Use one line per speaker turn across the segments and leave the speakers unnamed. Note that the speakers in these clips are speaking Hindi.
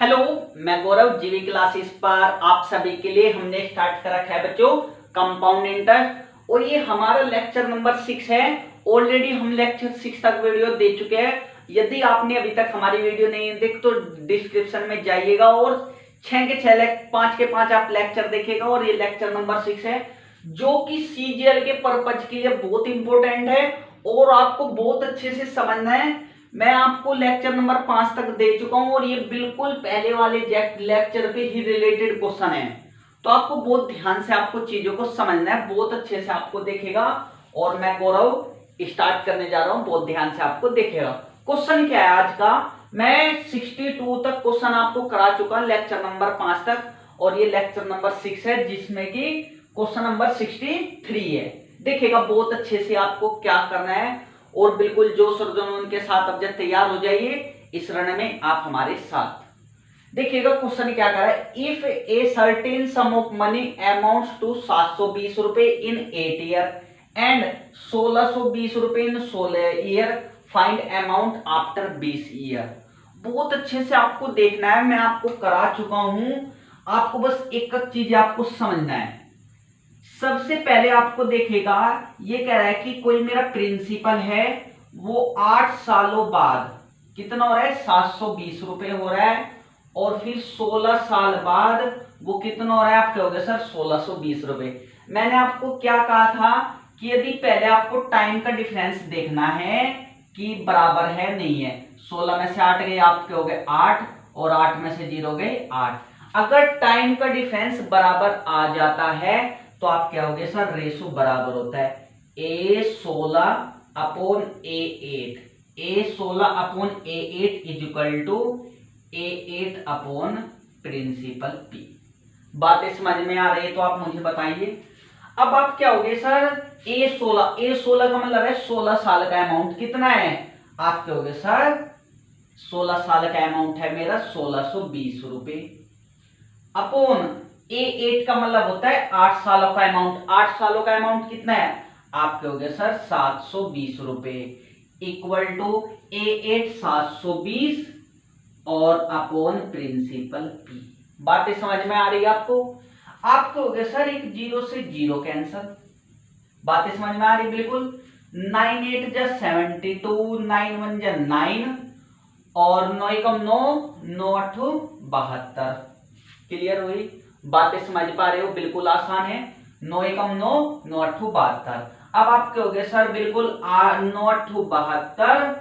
हेलो, मैं गौरव जीवी क्लासेस पर आप सभी के लिए हमने स्टार्ट कर रखा है बच्चों कंपाउंड इंटरेस्ट। और ये हमारा लेक्चर नंबर 6 है। ऑलरेडी हम लेक्चर 6 तक वीडियो दे चुके हैं। यदि आपने अभी तक हमारी वीडियो नहीं देखी तो डिस्क्रिप्शन में जाइएगा और 6 के 6 5 के 5 आप लेक्चर देखिएगा। और ये लेक्चर नंबर 6 है जो कि सीजीएल के पर्पज के लिए बहुत इंपॉर्टेंट है और आपको बहुत अच्छे से समझना है। मैं आपको लेक्चर नंबर 5 तक दे चुका हूं और ये बिल्कुल पहले वाले लेक्चर पे ही रिलेटेड क्वेश्चन है। तो आपको बहुत ध्यान से आपको चीजों को समझना है, बहुत अच्छे से आपको देखेगा। और मैं गौरव स्टार्ट करने जा रहा हूं, बहुत ध्यान से आपको देखेगा। क्वेश्चन क्या है आज का, मैं 62 तक क्वेश्चन आपको करा चुका हूं लेक्चर नंबर 5 तक, और ये लेक्चर नंबर 6 है जिसमें कि क्वेश्चन नंबर 63 है। देखिएगा बहुत अच्छे से आपको क्या करना है और बिल्कुल जोश और जुनून के साथ अब जब तैयार हो जाइए इस रण में आप हमारे साथ। देखिएगा क्वेश्चन क्या कर रहा है, if a certain sum of money amounts to 720 रुपए इन 8 ईयर एंड 1620 रुपए in 16 year, find amount after 20 year. बहुत अच्छे से आपको देखना है, मैं आपको करा चुका हूं, आपको बस एक चीज आपको समझना है। सबसे पहले आपको देखेगा ये कह रहा है कि कोई मेरा प्रिंसिपल है वो 8 सालों बाद कितना हो रहा है, 720 रुपए हो रहा है। और फिर 16 साल बाद वो कितना हो रहा है, आप कहोगे सर 1620 रुपए। मैंने आपको क्या कहा था कि यदि पहले आपको टाइम का डिफरेंस देखना है कि बराबर है नहीं है, 16 में से 8 गए आप कहोगे 8 और 8 में से 0 गए 8। अगर टाइम का डिफरेंस बराबर आ जाता है तो आप क्या होगे सर, रेशो बराबर होता है A16 upon A8। A16 upon A8 is equal to A8 upon principal P। बातें समझ में आ रही है तो आप मुझे बताइए। अब आप क्या होगे सर, A16 का मतलब है 16 साल का अमाउंट कितना है, आप क्या होगे सर 16 साल का अमाउंट है मेरा 1620 रुपए, अपॉन A8 का मतलब होता है 8 सालों का अमाउंट। 8 सालों का अमाउंट कितना है, आप कहोगे सर 720 रुपए, इक्वल टू A8 720 और अपॉन प्रिंसिपल P। बातें समझ में आ रही है आपको। आप कहोगे सर एक 0 से 0 कैंसल। बातें समझ में आ रही बिल्कुल। 9 8 जा 72, 9 1 जा 9 और 9 एकम 9, 9 8 72। क्लियर हुई, बातें समझ पा रहे हो, बिल्कुल आसान है। 9 एकम 9, 9 8 72। अब आप कहोगे सर बिल्कुल 9 8 72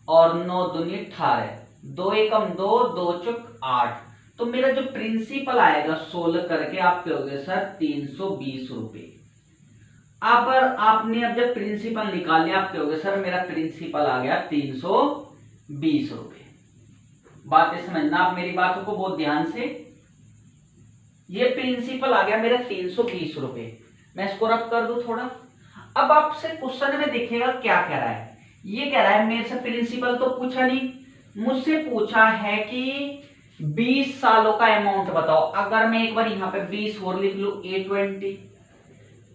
और 9 दूनी 18, 2 एकम 2, 2 चुक 8। तो मेरा जो प्रिंसिपल आएगा 16 करके आप कहोगे सर 320 रुपए। अब आपने अब जब प्रिंसिपल निकाल लिया आप कहोगे सर मेरा प्रिंसिपल आ गया 320 रुपए। बातें समझना आप मेरी बातों को बहुत ध्यान से। ये प्रिंसिपल आ गया मेरा 320 रुपए, मैं इसको रख कर दूं थोड़ा। अब आपसे क्वेश्चन में देखिएगा क्या कह रहा है, ये कह रहा है मेरे से प्रिंसिपल तो पूछा नहीं, मुझसे पूछा है कि 20 सालों का अमाउंट बताओ। अगर मैं एक बार यहाँ पे 20 और लिख लू A20,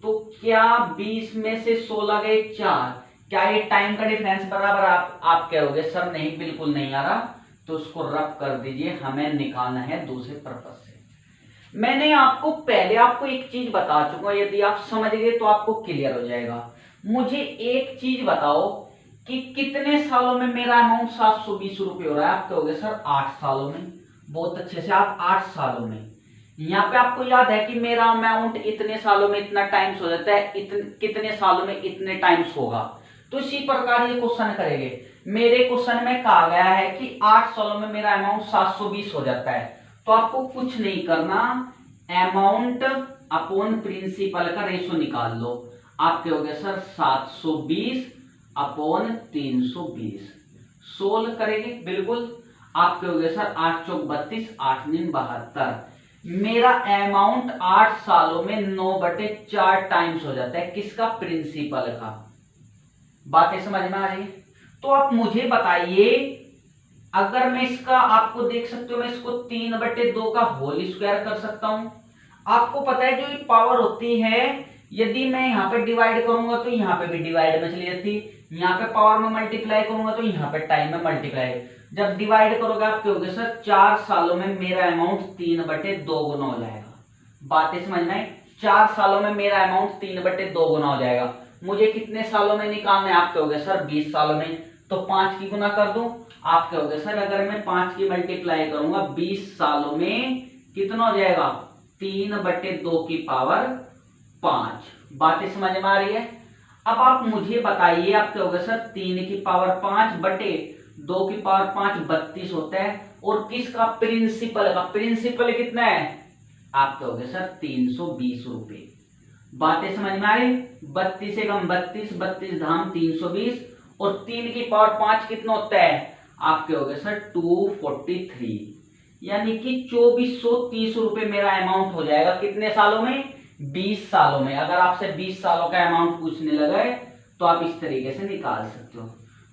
तो क्या 20 में से 16 गए 4, क्या ये टाइम का डिफरेंस बराबर? आप कहोगे सर नहीं, बिल्कुल नहीं आ रहा, तो उसको रब कर दीजिए, हमें निकालना है दूसरे पर्पज से। मैंने आपको पहले आपको एक चीज बता चुका, यदि आप समझ गए तो आपको क्लियर हो जाएगा। मुझे एक चीज बताओ कि कितने सालों में मेरा अमाउंट 720 रुपए हो रहा है, आप कहोगे सर 8 सालों में। बहुत अच्छे से, आप 8 सालों में। यहाँ पे आपको याद है कि मेरा अमाउंट इतने सालों में इतना टाइम्स हो जाता है, कितने सालों में इतने टाइम्स होगा। तो इसी प्रकार ये क्वेश्चन करेंगे। मेरे क्वेश्चन में कहा गया है कि 8 सालों में मेरा अमाउंट 720 हो जाता है, तो आपको कुछ नहीं करना, अमाउंट अपॉन प्रिंसिपल का रेशो निकाल लो। आप कहोगे सर 720 अपॉन 320, सोल्व करेंगे बिल्कुल। आप कहोगे सर 8 चौक 32, 8 नीम 72। मेरा अमाउंट 8 सालों में 9/4 टाइम्स हो जाता है, किसका, प्रिंसिपल का। बातें समझ में आ रही है। तो आप मुझे बताइए, अगर मैं इसका आपको देख सकते हो, मैं इसको 3/2 का होल स्क्वायर कर सकता हूं। आपको पता है जो ये पावर होती है, यदि मैं यहाँ पे डिवाइड करूंगा तो यहाँ पे भी डिवाइड में चली जाती, यहाँ पे पावर में मल्टीप्लाई करूंगा तो यहाँ पे टाइम में मल्टीप्लाई। जब डिवाइड करोगे आप कहोगे सर 4 सालों में मेरा अमाउंट 3/2 गुना हो जाएगा। बातें समझ में आई? 4 सालों में मेरा अमाउंट 3/2 गुना हो जाएगा। मुझे कितने सालों में निकालना है? आप कहोगे सर 20 सालों में, तो 5 की गुना कर दूं। आप कहोगे सर अगर मैं 5 की मल्टीप्लाई करूंगा 20 सालों में कितना हो जाएगा? 3/2 की पावर 5। बातें समझ में आ रही है? अब आप मुझे बताइए, आप कहोगे सर 3 की पावर 5 बटे 2 की पावर 5 32 होता है, और किसका? प्रिंसिपल का। प्रिंसिपल कितना है? आप कहोगे सर 320 रुपए। बातें समझ में आ रही? 32 से कम 32, 32 धाम 320, और 3 की पावर 5 कितना होता है? आप कहोगे सर 243, यानी कि 2430 रुपए मेरा अमाउंट हो जाएगा। कितने सालों में? 20 सालों में। अगर आपसे 20 सालों का अमाउंट पूछने लगा है तो आप इस तरीके से निकाल सकते हो।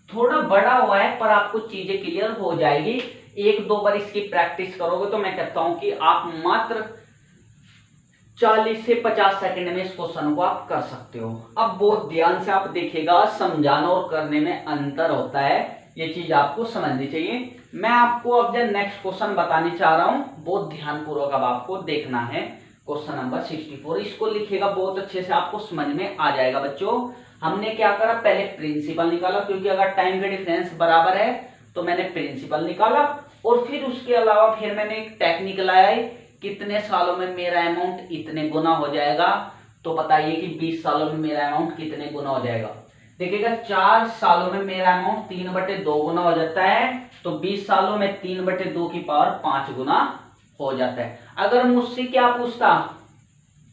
थोड़ा बड़ा हुआ है पर आपको चीजें क्लियर हो जाएगी। 1-2 बार इसकी प्रैक्टिस करोगे तो मैं कहता हूं कि आप मात्र 40 से 50 सेकंड में इस क्वेश्चन को आप कर सकते हो। अब बहुत ध्यान से आप देखिएगा, समझाना और करने में अंतर होता है, ये चीज आपको समझनी चाहिए। मैं आपको अब जब नेक्स्ट क्वेश्चन बताने चाह रहा हूं, बहुत ध्यानपूर्वक अब आपको देखना है। क्वेश्चन नंबर 64, इसको लिखिएगा, बहुत अच्छे से आपको समझ में आ जाएगा बच्चों। हमने क्या करा? पहले प्रिंसिपल निकाला, क्योंकि अगर टाइम का डिफरेंस बराबर है तो मैंने प्रिंसिपल निकाला, और फिर उसके अलावा फिर मैंने एक टेक्निक लाया है, कितने सालों में मेरा अमाउंट इतने गुना हो जाएगा। तो बताइए कि 20 सालों में मेरा अमाउंट कितने गुना हो जाएगा। देखिएगा 4 सालों में मेरा अमाउंट 3/2 गुना हो जाता है, तो 20 सालों में 3/2 की पावर 5 गुना हो जाता है। अगर मुझसे क्या पूछता,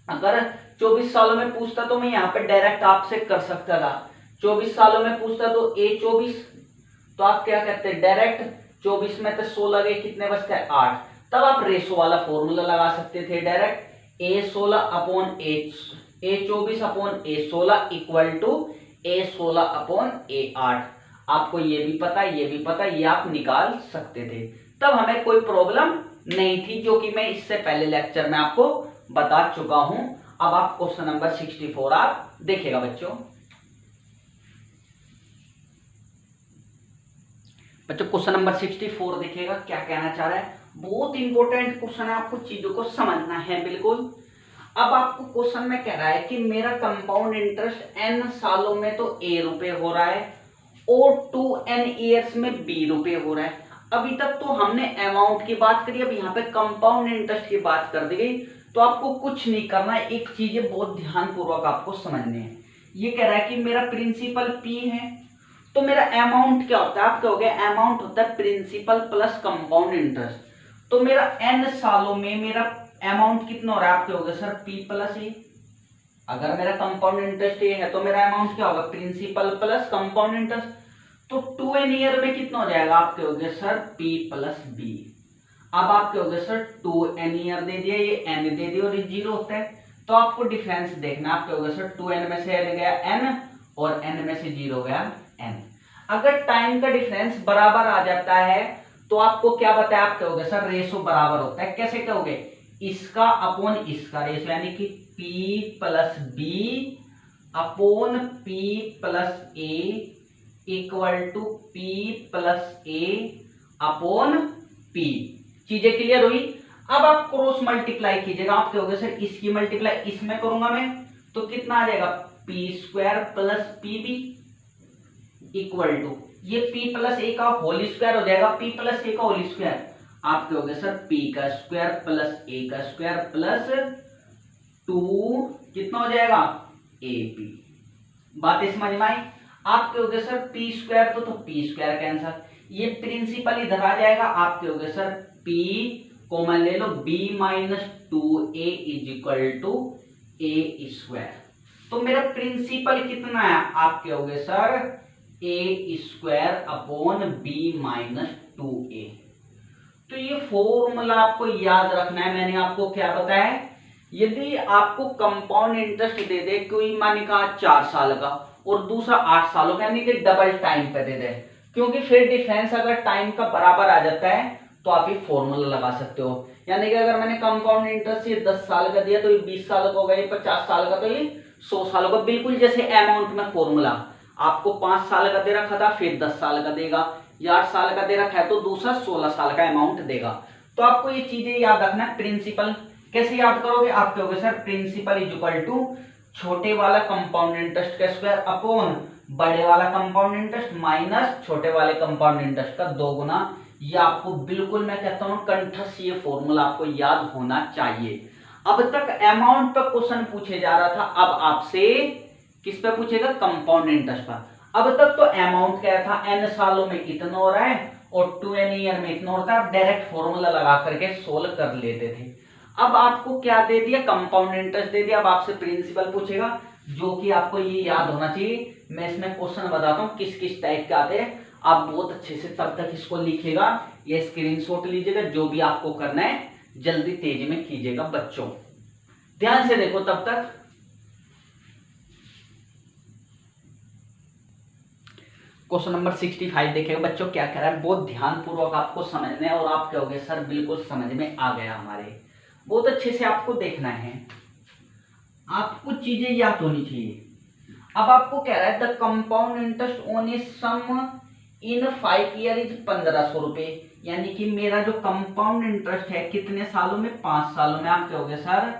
अगर 24 सालों में पूछता तो मैं यहाँ पे डायरेक्ट आपसे कर सकता था। 24 सालों में पूछता तो A24, तो आप क्या कहते हैं? डायरेक्ट 24 में तो 16 गए, कितने बचते हैं? 8। तब आप रेशो वाला फॉर्मूला लगा सकते थे direct, A16 upon A24 upon A16 equal to A16 upon A8। आपको ये भी पता, ये भी पता, ये आप निकाल सकते थे। तब हमें कोई प्रॉब्लम नहीं थी, जो कि मैं इससे पहले लेक्चर में आपको बता चुका हूं। अब आप क्वेश्चन नंबर 64 आप देखिएगा बच्चों। क्वेश्चन नंबर 64 देखिएगा क्या कहना चाह रहा है। बहुत इंपॉर्टेंट क्वेश्चन है, आपको चीजों को समझना है बिल्कुल। अब आपको क्वेश्चन में कह रहा है कि मेरा कंपाउंड इंटरेस्ट n सालों में तो a रुपए हो रहा है, और 2n ईयर्स में b रुपए हो रहा है। अभी तक तो हमने अमाउंट की बात करी, अब यहाँ पे कंपाउंड इंटरेस्ट की बात कर दी गई। तो आपको कुछ नहीं करना है, एक चीज बहुत ध्यानपूर्वक आपको समझनी है। ये कह रहा है कि मेरा प्रिंसिपल p है, तो मेरा अमाउंट क्या होता है? आप कहोगे अमाउंट होता है प्रिंसिपल प्लस कंपाउंड इंटरेस्ट। तो मेरा n सालों में मेरा अमाउंट कितना हो रहा है? आप कहोगे सर p प्लस ए। अगर मेरा कंपाउंड इंटरेस्ट ए है तो मेरा अमाउंट क्या होगा? Principal plus compound interest. तो 2n ईयर में कितना हो जाएगा? आप कहोगे सर p प्लस b। अब आप कहोगे सर 2n ईयर दे दिया, ये n दे दिया, और ये 0 होता है, तो आपको डिफरेंस देखना। आप कहोगे सर 2n में से n गया n, और n में से 0 गया n। अगर टाइम का डिफरेंस बराबर आ जाता है तो आपको क्या बताया? आप कहोगे सर रेशो बराबर होता है। कैसे कहोगे? इसका अपॉन इसका रेशो, यानी कि p plus B upon p plus A equal to p plus A upon p। चीजें क्लियर हुई? अब आप क्रॉस मल्टीप्लाई कीजिएगा। आप कहोगे सर इसकी मल्टीप्लाई इसमें करूंगा मैं, तो कितना आ जाएगा? p² plus pb equal to, ये p प्लस ए का होल स्क्वायर हो जाएगा, p प्लस ए का होल स्क्वायर। आप कहोगे सर p का स्क्वायर प्लस ए का स्क्वायर प्लस 2 कितना हो जाएगा? AP। बात समझ में आई? आप कहोगे सर p² तो p² कैंसर, ये प्रिंसिपल इधर आ जाएगा। आप कहोगे सर p कॉमन ले लो, b minus 2a is equal to a²। तो मेरा प्रिंसिपल कितना है? आप कहोगे sir a² upon b minus 2a। तो ये फॉर्मूला आपको याद रखना है। मैंने आपको क्या बताया? यदि आपको कंपाउंड इंटरेस्ट दे दे, कोई मान कहा 4 साल का और दूसरा 8 सालों का, यानी कि डबल टाइम पे दे दे, क्योंकि फिर डिफरेंस अगर टाइम का बराबर आ जाता है तो आप ये फॉर्मूला लगा सकते हो। यानी कि अगर मैंने कंपाउंड इंटरेस्ट ये 10 साल का दिया तो ये 20 साल का होगा, ये 50 साल का तो ये 100 सालों का, बिल्कुल जैसे अमाउंट में फॉर्मूला। आपको 5 साल का दे रखा था, फिर 10 साल का देगा, या 8 साल का दे रखा है तो दूसरा 16 साल का अमाउंट देगा। तो आपको ये चीजें याद रखना है। प्रिंसिपल कैसे याद करोगे, आप कहोगे sir principal is equal to छोटे वाला कंपाउंड इंटरेस्ट का स्क्वायर अपॉन बड़े वाला कंपाउंड इंटरेस्ट माइनस छोटे वाले कंपाउंड इंटरेस्ट का 2 गुना। ये आपको बिल्कुल मैं कहता हूं कंठस्थ ये फॉर्मूला आपको याद होना चाहिए। अब तक अमाउंट पर क्वेश्चन पूछे जा रहा था, अब आपसे किस पे पूछेगा, कंपाउंड इंटरेस्ट पर। अब तक तो अमाउंट क्या था, n सालों में इतना हो रहा है और 2n ईयर में इतना होता है, आप डायरेक्ट फॉर्मूला लगा करके सोल्व कर लेते थे। अब आपको क्या दे दिया, कंपाउंड इंटरेस्ट दे दिया। अब आपसे प्रिंसिपल पूछेगा, जो कि आपको ये याद होना चाहिए। मैं इसमें क्वेश्चन बताता हूँ किस किस टाइप के आते हैं, आप बहुत अच्छे से तब तक इसको लिखिएगा, ये स्क्रीनशॉट लीजिएगा। जो भी आपको करना है जल्दी तेजी में कीजिएगा बच्चों, ध्यान से देखो तब तक। क्वेश्चन नंबर 65 देखिएगा बच्चों क्या कह रहा है, बहुत ध्यानपूर्वक आपको समझना है और आप कहोगे सर बिल्कुल समझ में आ गया हमारे। बहुत अच्छे से आपको देखना है, आपको चीजें याद होनी चाहिए। अब आपको कह रहा है the compound interest on a sum in 5 year is 1500 रुपए, यानी कि मेरा जो कंपाउंड इंटरेस्ट है कितने सालों में, 5 सालों में। आप कहोगे सर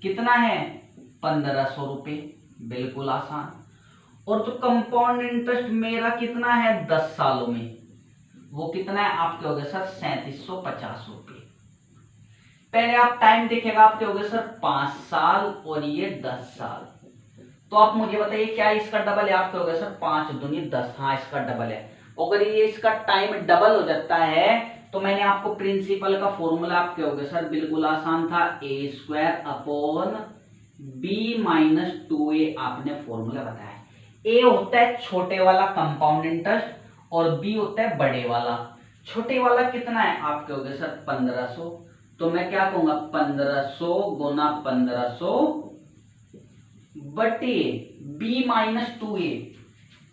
कितना है, 1500 रुपए, बिल्कुल आसान। और जो कंपाउंड इंटरेस्ट मेरा कितना है 10 सालों में, वो कितना है, आप कहोगे सर 3750 रुपए। पहले आप टाइम देखेगा, आप कहोगे सर 5 साल और ये 10 साल। तो आप मुझे बताइए क्या इसका डबल है, आप कहोगे सर 5 दूनी 10, हाँ इसका डबल है। अगर ये इसका टाइम डबल हो जाता है तो मैंने आपको प्रिंसिपल का फॉर्मूला, आप कहोगे सर बिल्कुल आसान था, a square upon B minus 2a आपने फॉर्मूला बताया। ए होता है छोटे वाला कंपाउंड इंटरेस्ट और बी होता है बड़े वाला। छोटे वाला कितना है, आप कहोगे सर 1500, तो मैं क्या कहूंगा 1500 गुना 1500 बटे B minus 2a,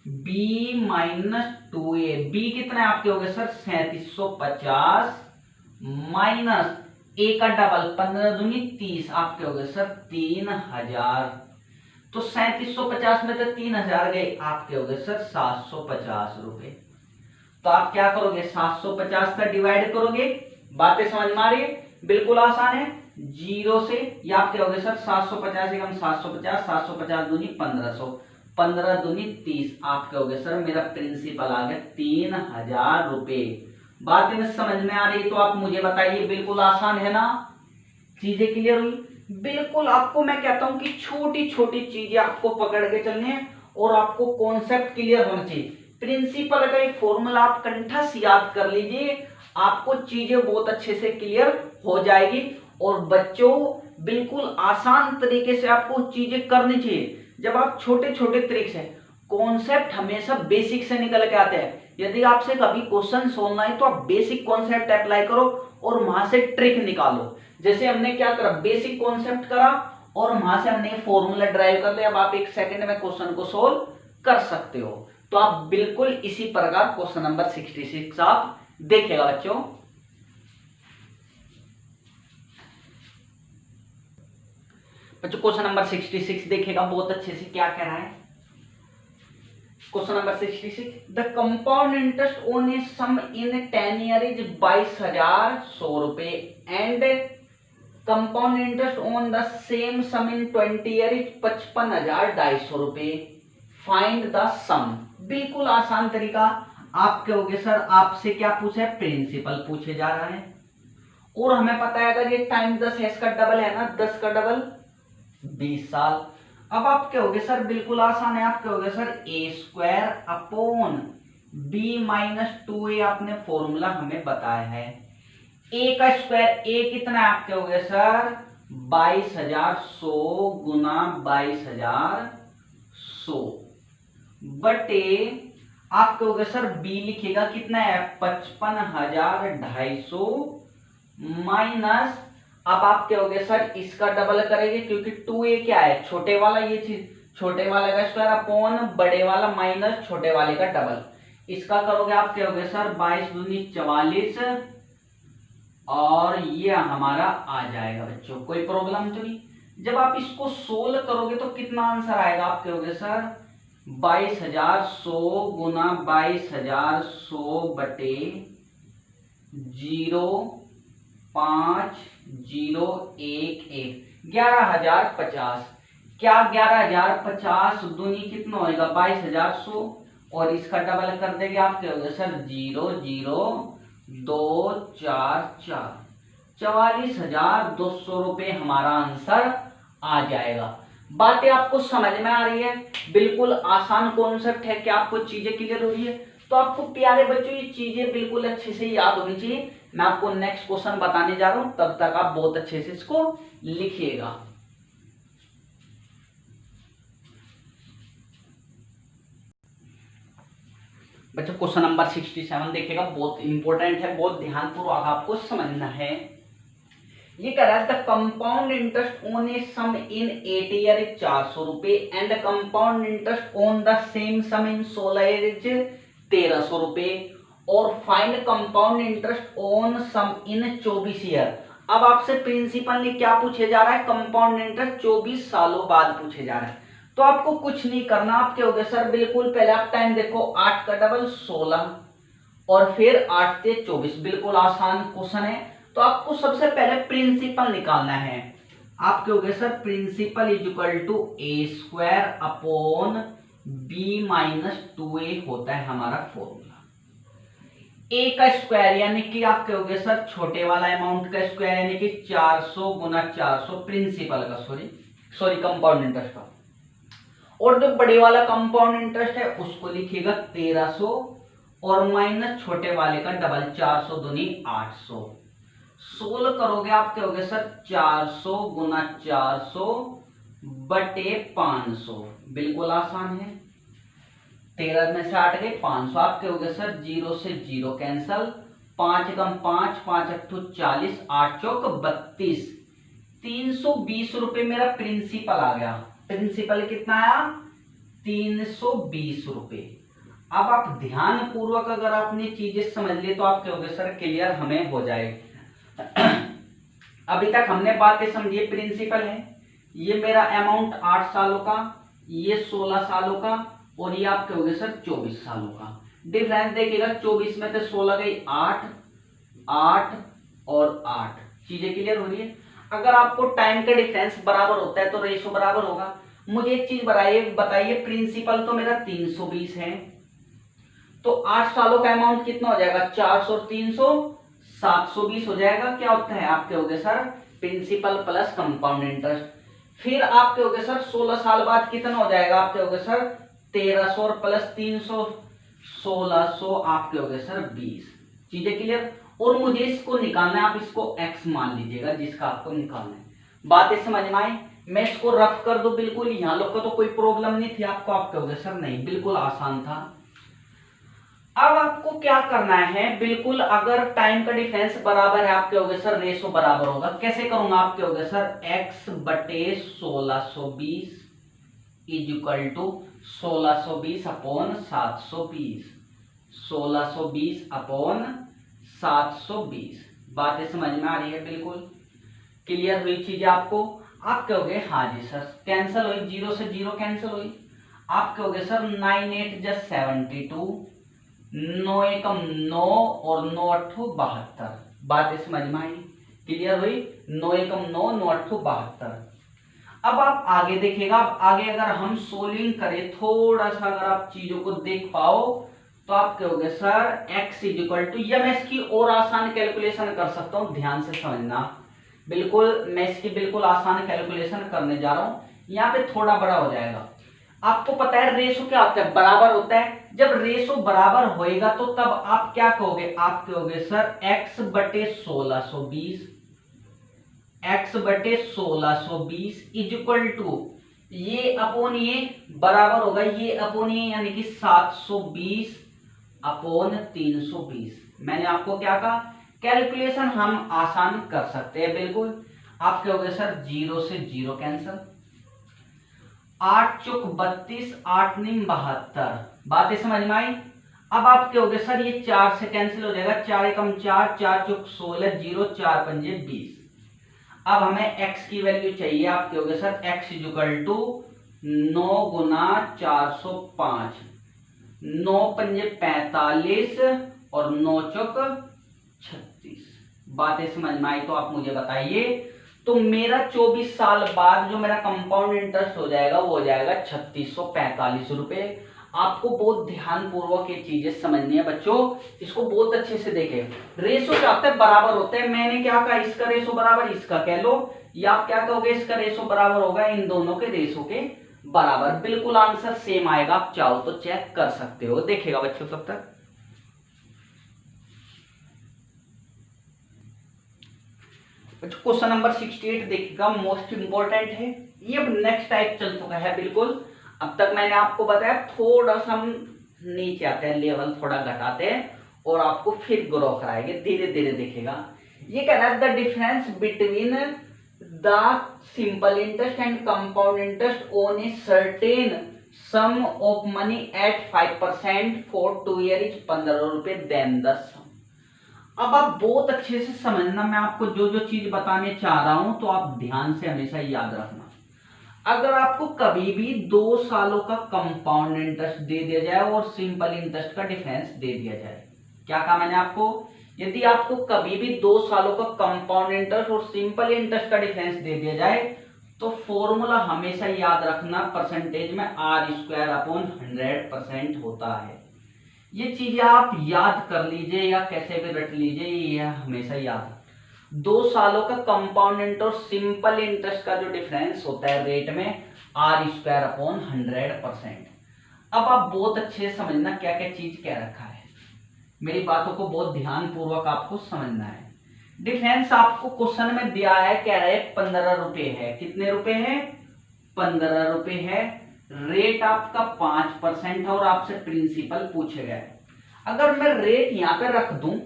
B minus 2a, B कितना है आप कहोगे सर 3750 माइनस ए का डबल 15 दूनी 30, आप कहोगे सर 3000। तो 3750 में तो 3000 गए, आप कहोगे सर 750 रुपए। तो आप क्या करोगे 750 का डिवाइड करोगे, बातें समझ में आ रही है, बिल्कुल आसान है। 0 से या आप कहोगे सर 750 एकम 750, 750 दूनी 1500, 15 दूनी 30, आप कहोगे सर मेरा प्रिंसिपल आ गया 3000 रुपए। बात में समझ में आ रही तो आप मुझे बताइए, बिल्कुल आसान है ना, चीजें क्लियर हुई। बिल्कुल आपको मैं कहता हूं कि छोटी छोटी चीजें आपको पकड़ के चलनी है और आपको कॉन्सेप्ट क्लियर होना चाहिए। प्रिंसिपल का एक फॉर्मूला आप कंठस्थ याद कर लीजिए, आपको चीजें बहुत अच्छे से क्लियर हो जाएगी। और बच्चों बिल्कुल आसान तरीके से आपको चीजें करनी चाहिए। जब आप छोटे छोटे तरीके से, कॉन्सेप्ट हमेशा बेसिक से निकल के आते हैं। यदि आपसे कभी क्वेश्चन सोल्व है तो आप बेसिक कॉन्सेप्ट अप्लाई करो और वहां से ट्रिक निकालो। जैसे हमने क्या करा, बेसिक कॉन्सेप्ट करा और वहां से हमने फॉर्मूला ड्राइव कर लिया। अब आप 1 सेकंड में क्वेश्चन को सोल्व कर सकते हो। तो आप बिल्कुल इसी प्रकार क्वेश्चन नंबर 66 आप देखेगा बच्चों। क्वेश्चन नंबर 66 देखेगा बहुत अच्छे से क्या कह रहा है। Question number 66, the compound interest on a sum in 10 year is 22,100 रुपए and compound interest on the same sum in 20 year is 55,250 रुपए, फाइंड द सम। बिल्कुल आसान तरीका। आप कहोगे सर आपसे क्या पूछा है, प्रिंसिपल पूछे जा रहा है और हमें पता है अगर ये टाइम 10 है इसका डबल है ना, 10 का डबल 20 साल। अब आप कहोगे सर बिल्कुल आसान है, आप कहोगे sir a square upon B minus 2a आपने फॉर्मूला हमें बताया है। ए का स्क्वायर, ए कितना है आप कहोगे सर 22,100 गुना 22,100 बटे आप कहोगे सर बी लिखेगा कितना है 55,250 माइनस, अब आप कहोगे सर इसका डबल करेंगे क्योंकि 2a क्या है छोटे वाला, ये चीज छोटे वाले का स्क्वायर अपॉन बड़े वाला माइनस छोटे वाले का डबल। इसका करोगे आप कहोगे सर 22 दूनी 44 और ये हमारा आ जाएगा बच्चों, कोई प्रॉब्लम तो नहीं। जब आप इसको सोल्व करोगे तो कितना आंसर आएगा, आप कहोगे सर 22,100 गुना 22,100 बटे 0.5011 11,050। क्या 11,050 दूनी कितना होएगा 22,100 और इसका डबल कर देंगे आपके हो गए सर 0,0244 44,200 रुपये हमारा आंसर आ जाएगा। बातें आपको समझ में आ रही है? बिल्कुल आसान कॉन्सेप्ट है। क्या आपको चीजें क्लियर हो रही है? तो आपको प्यारे बच्चों ये चीजें बिल्कुल अच्छे से याद होनी चाहिए। मैं आपको नेक्स्ट क्वेश्चन बताने जा रहा हूं, तब तक आप बहुत अच्छे से इसको लिखिएगा। बच्चों क्वेश्चन नंबर 67 देखिएगा, बहुत इंपॉर्टेंट है, बहुत ध्यानपूर्वक आपको समझना है। ये कह रहा है the compound interest on a sum in 8 year is 400 रुपए and compound interest on the same sum in 16 year is 1300 रुपए और find compound interest on sum in 24 year. अब आपसे प्रिंसिपल ने क्या पूछे जा रहा है? कंपाउंड इंटरेस्ट 24 सालों बाद पूछे जा रहा है। तो आपको कुछ नहीं करना, आपके हो गए सर बिल्कुल पहले आप टाइम देखो, 8 का डबल 16 और फिर 8 से 24, बिल्कुल आसान क्वेश्चन है। तो आपको सबसे पहले प्रिंसिपल निकालना है। आपके हो गए sir principal is equal to A square upon B minus 2a होता है हमारा फॉर्मूला। ए का स्क्वायर यानी कि आपके हो गए सर छोटे वाला अमाउंट का स्क्वायर यानी कि 400 गुना 400 प्रिंसिपल का सॉरी कंपाउंड इंटरेस्ट का, और जो बड़े वाला कंपाउंड इंटरेस्ट है उसको लिखिएगा 1300 और माइनस छोटे वाले का डबल 400 दूनी 800। सोल्व करोगे आपके हो गए सर 400 गुना 400 बटे 500, बिल्कुल आसान है। 13 में से 8 गए 500, आपके हो गए सर 0 से 0 कैंसल, 5 कम 5 5 अट्ठू 40 8 चौक 32, 320 रुपए मेरा प्रिंसिपल आ गया। प्रिंसिपल कितना आया? 320 रुपए। अब आप ध्यान पूर्वक अगर आपने चीजें समझ ली तो आपके हो गए सर क्लियर हमें हो जाएगा। अभी तक हमने बातें समझी, प्रिंसिपल है, ये मेरा अमाउंट 8 सालों का, ये 16 सालों का और ये आपके हो गए सर 24 सालों का। डिफरेंस देखिएगा 24 में से 16 गई 8 8 और 8, चीजें क्लियर हो रही है। अगर आपको टाइम का डिफरेंस बराबर होता है तो रेशो बराबर होगा। मुझे एक चीज बताइए प्रिंसिपल तो मेरा 320 है, तो 8 सालों का अमाउंट कितना हो जाएगा? 400 और 300 720 हो जाएगा। क्या होता है आपके हो गए sir principal plus compound interest. फिर आपके हो गए सर 16 साल बाद कितना हो जाएगा? आपके हो गए सर 1300 और प्लस 300 1600, आपके हो गए सर 20। चीजें क्लियर? और मुझे इसको निकालना है, आप इसको x मान लीजिएगा जिसका आपको निकालना है। बातें समझ में आई? मैं इसको रफ कर दूं बिल्कुल, यहाँ लोग को तो कोई प्रॉब्लम नहीं थी आपको? आपके हो गए सर नहीं, बिल्कुल आसान था। अब आपको क्या करना है, बिल्कुल अगर टाइम का डिफरेंस बराबर है आपके हो गए सर रेशो बराबर होगा। कैसे करूंगा? आपके हो गए सर x बटे 1620 is equal to 1620 upon 720, 1620 upon 720। बातें समझ में आ रही है? बिल्कुल क्लियर हुई चीजें आपको? आप कहोगे हाँ जी सर, कैंसिल हुई, 0 से 0 कैंसिल हुई। आप कहोगे सर 9 8 जा 72, 9 एकम 9 और 9 अट्ठू 72। बातें समझ में आई? क्लियर हुई? 9 एकम 9 9 अट्ठू 72। अब आप आगे देखिएगा, अब आगे अगर हम सोल्विंग करें थोड़ा सा, अगर आप चीजों को देख पाओ तो आप कहोगे sir x is equal to, या मैं इसकी और आसान कैलकुलेशन कर सकता हूं, ध्यान से समझना। बिल्कुल मैं इसकी बिल्कुल आसान कैलकुलेशन करने जा रहा हूं, यहाँ पे थोड़ा बड़ा हो जाएगा। आपको पता है रेशो क्या होता है? बराबर होता है। जब रेशो बराबर होएगा तो तब आप क्या कहोगे? आप कहोगे सर x बटे 1620, x बटे 1620 इज इक्वल टू ये अपॉन ये बराबर होगा ये अपॉन ये, यानी कि 720 अपॉन 320। मैंने आपको क्या कहा? कैलकुलेशन हम आसान कर सकते हैं बिल्कुल। आप कहोगे सर 0 से 0 कैंसिल, 8 चौक 32, 8 नीम 72। बातें समझ में आई? अब आप कहोगे सर ये 4 से कैंसिल हो जाएगा, 4 एकम 4, 4 चौक 16, 0 4 पंजे 20। अब हमें x की वैल्यू चाहिए। आप कहोगे sir x is equal to 9 गुना 405, 9 पंजे 45 और 9 चौक 36। बातें समझ में आई तो आप मुझे बताइए। तो मेरा 24 साल बाद जो मेरा कंपाउंड इंटरेस्ट हो जाएगा वो हो जाएगा 3645 रुपए। आपको बहुत ध्यान पूर्वक ये चीजें समझनी है बच्चों, इसको बहुत अच्छे से देखें। रेशो क्या होता है, बराबर होते हैं। मैंने क्या कहा, इसका रेशो बराबर इसका कह लो, या आप क्या कहोगे, इसका रेशो बराबर होगा इन दोनों के रेशो के बराबर। बिल्कुल आंसर सेम आएगा, आप चाहो तो चेक कर सकते हो। देखेगा बच्चों तब तक। क्वेश्चन नंबर 68 देखिएगा, मोस्ट इंपोर्टेंट है ये। अब नेक्स्ट टाइप चल चुका है बिल्कुल। अब तक मैंने आपको बताया थोड़ा सा हम नीचे आते हैं, लेवल थोड़ा घटाते हैं और आपको फिर ग्रो कराएंगे, धीरे धीरे देखेगा। ये कह रहा है the difference between the simple interest and compound interest on A certain sum of money at 5% for 2 year is 15 रुपए देन द सम। अब आप बहुत अच्छे से समझना, मैं आपको जो जो चीज बताने चाह रहा हूं तो आप ध्यान से हमेशा याद रखना। अगर आपको कभी भी 2 सालों का कंपाउंड इंटरेस्ट दे दिया जाए और सिंपल इंटरेस्ट का डिफरेंस दे दिया जाए, क्या कहा मैंने आपको, यदि आपको कभी भी 2 सालों का कंपाउंड इंटरेस्ट और सिंपल इंटरेस्ट का डिफरेंस दे दिया जाए तो फॉर्मूला हमेशा याद रखना, परसेंटेज में R²/100% होता है। ये चीजें आप याद कर लीजिए या कैसे भी रट लीजिए, ये हमेशा याद। 2 सालों का कंपाउंड इंटरेस्ट और सिंपल इंटरेस्ट का जो डिफरेंस होता है रेट में R²/100%। अब आप बहुत अच्छे से समझना क्या क्या चीज कह रखा है, मेरी बातों को बहुत ध्यान पूर्वक आपको समझना है। डिफरेंस आपको क्वेश्चन में दिया है, कह रहे हैं 15 रुपए है। कितने रुपए है, 15 रुपए है। रेट आपका 5% है और आपसे प्रिंसिपल पूछे गए। अगर मैं रेट यहां पे रख दूं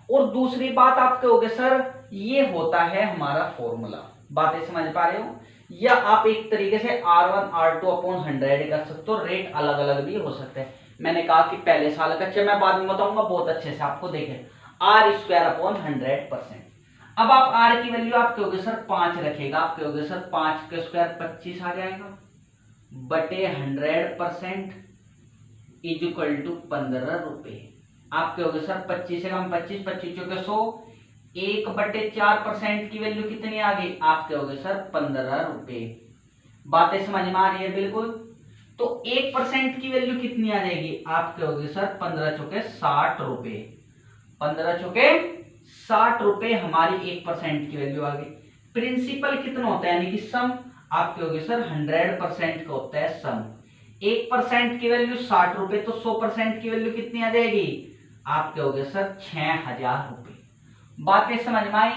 और दूसरी बात आप कहोगे सर ये होता है हमारा फॉर्मूला, बातें समझ पा रहे हो, या आप एक तरीके से R1/2/100 कर सकते हो। रेट अलग अलग भी हो सकते हैं। मैंने कहा कि पहले साल का, मैं बाद में बताऊंगा बहुत अच्छे से आपको, देखें R²/100%। अब आप R की वैल्यू आप कहोगे सर 5 रखेगा, आप कहोगे सर 5 का स्क्वायर 25 आ जाएगा बटे 100% इज इक्वल टू 15 रुपए। आप कहोगे सर 25 से कम 25, 25 चौके 100, 1/4% की वैल्यू कितनी आ गई, आप कहोगे सर 15 रुपए। बातें समझ में आ रही है बिल्कुल। तो 1% की वैल्यू कितनी आ जाएगी, आप कहोगे सर 15 चौके 60 रुपए। 15 चौके 60 रुपए हमारी 1% की वैल्यू आ गई। प्रिंसिपल कितना होता है यानी कि सम, आप कहोगे सर 100% का होता है सम। 1% की वैल्यू 60 रुपए, तो 100% की वैल्यू कितनी आ जाएगी, आप कहोगे सर 6000 रुपए। बातें समझ में आई।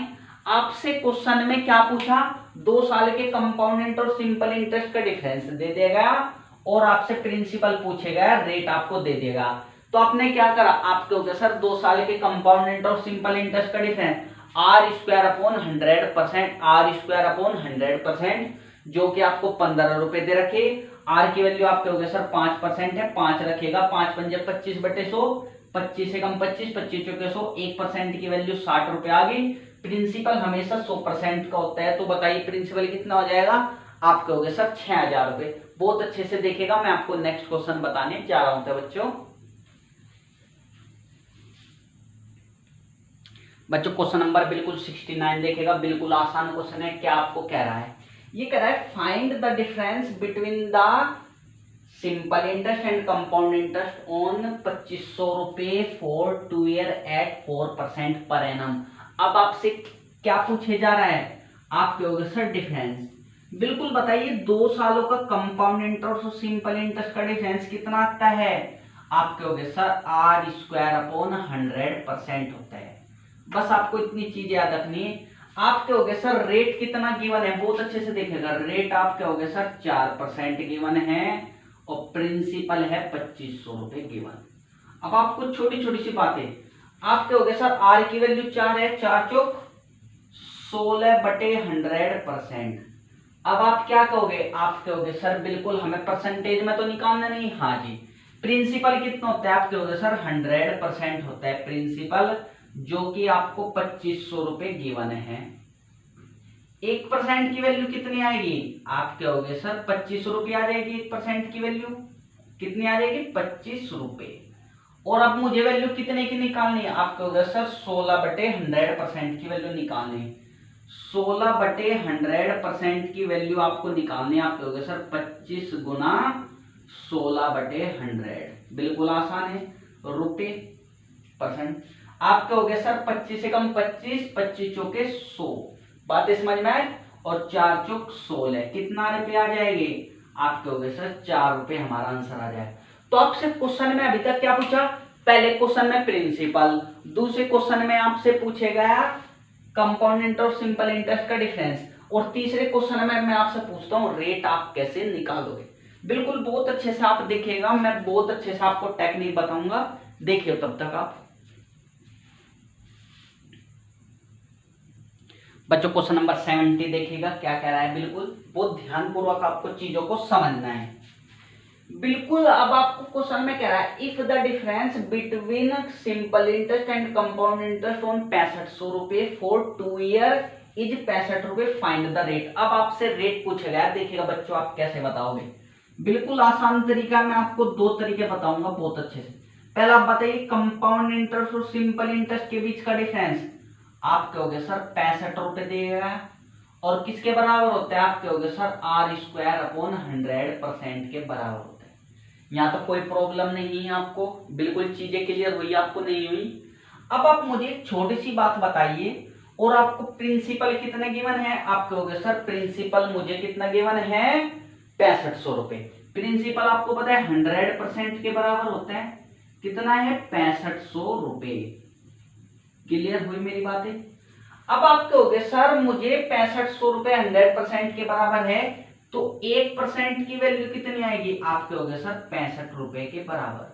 आपसे क्वेश्चन में क्या पूछा, 2 साल के कंपाउंड इंटरेस्ट और सिंपल इंटरेस्ट का डिफरेंस दे देगा और आपसे प्रिंसिपल पूछेगा, रेट आपको दे देगा। तो आपने क्या करा, आप कहोगे सर 2 साल के कंपाउंड इंटरेस्ट और सिंपल इंटरेस्ट का डिफरेंस R²/100%, जो कि आपको 15 रुपए दे रखे। R की वैल्यू आप कहोगे सर 5% है, 5 रखेगा, 5 पंजे 25 बटे 100, 25 से कम 25, 25 चौके 100, 1% की वैल्यू 60 रुपए आ गई। प्रिंसिपल हमेशा 100% का होता है, तो बताइए प्रिंसिपल कितना हो जाएगा, आप कहोगे सर 6000 रुपए। बहुत अच्छे से देखेगा, मैं आपको नेक्स्ट क्वेश्चन बताने जा रहा हूं बच्चों। क्वेश्चन नंबर बिल्कुल 69 देखेगा, बिल्कुल आसान क्वेश्चन है। क्या आपको कह रहा है, ये कह रहा है find the difference between the simple interest and compound interest on 2500 रुपए for 2 year eight 4% per annum. अब आपसे क्या पूछे जा रहा है, आप कहोगे सर डिफरेंस। बिल्कुल बताइए 2 सालों का कंपाउंड इंटरेस्ट और सिंपल इंटरेस्ट का डिफरेंस कितना आता है, आप कहोगे सर R²/100% होता है। बस आपको इतनी चीज याद रखनी है। आप कहोगे सर रेट कितना गिवन है, बहुत अच्छे से देखेगा। रेट आप कहोगे सर 4% गिवन है और प्रिंसिपल है 2500 रुपए गिवन। अब आपको छोटी छोटी सी बातें, आप कहोगे सर R की वैल्यू 4 है, 4 चौक 16 बटे 100%। अब आप क्या कहोगे, आप कहोगे सर बिल्कुल हमें परसेंटेज में तो निकालना नहीं, हाँ जी। प्रिंसिपल कितना होता है, आप कहोगे सर 100% होता है प्रिंसिपल, जो कि आपको 2500 रुपए गिवन है। 1% की वैल्यू कितनी आएगी? आप कहोगे सर 25 रुपये आ जाएगी। 1% की वैल्यू कितनी आ जाएगी? 25 रुपये। और अब मुझे वैल्यू कितने की निकालनी है? आप कहोगे सर 16/100% की वैल्यू निकालनी है। 16/100% की वैल्यू आपको निकालनी है। आप कहोगे सर 25 गुना 16/100, बिल्कुल आसान है, रुपये परसेंट। आप कहोगे सर 25 से कम 25, 25 चौके 100, बातें समझ में आए? और 4 चौक 16, कितना रुपये आ जाएंगे? आप कहोगे सर 4 रुपये हमारा आंसर आ जाए। तो आपसे क्वेश्चन में अभी तक क्या पूछा? पहले क्वेश्चन में प्रिंसिपल, दूसरे क्वेश्चन में आपसे पूछेगा कंपाउंड और सिंपल इंटरेस्ट का डिफरेंस, और तीसरे क्वेश्चन में मैं आपसे पूछता हूँ रेट आप कैसे निकालोगे। बिल्कुल बहुत अच्छे से आप देखिएगा, मैं बहुत अच्छे से आपको टेक्निक बताऊंगा, देखिए तब तक आप बच्चों। क्वेश्चन नंबर 70 देखिएगा क्या कह रहा है, बिल्कुल बहुत ध्यानपूर्वक आपको चीजों को समझना है। बिल्कुल अब आपको क्वेश्चन में कह रहा है if the difference between simple interest and compound interest on 6500 रुपए फॉर 2 ईयर इज 65 रुपए, फाइंड द रेट। अब आपसे रेट पूछा गया, देखिएगा बच्चों आप कैसे बताओगे। बिल्कुल आसान तरीका, मैं आपको 2 तरीके बताऊंगा बहुत अच्छे से। पहला आप बताइए कंपाउंड इंटरेस्ट और सिंपल इंटरेस्ट के बीच का डिफरेंस। आप कहोगे सर 65 रुपए देगा, और किसके बराबर होता है? आप कहोगे सर R²/100% के बराबर होता है। यहाँ तो कोई प्रॉब्लम नहीं है आपको, बिल्कुल चीजें क्लियर हुई आपको, नहीं हुई? अब आप मुझे एक छोटी सी बात बताइए, और आपको प्रिंसिपल कितने गिवन है? आप कहोगे सर प्रिंसिपल मुझे कितना गिवन है? 6500 रुपए। प्रिंसिपल आपको पता है 100% के बराबर होता है, कितना है? 6500 रुपए। क्लियर हुई मेरी बातें? अब आप कहोगे सर मुझे 6500 रुपए 100% के बराबर है, तो 1% की वैल्यू कितनी आएगी? आप कहोगे सर 65 रुपए के बराबर,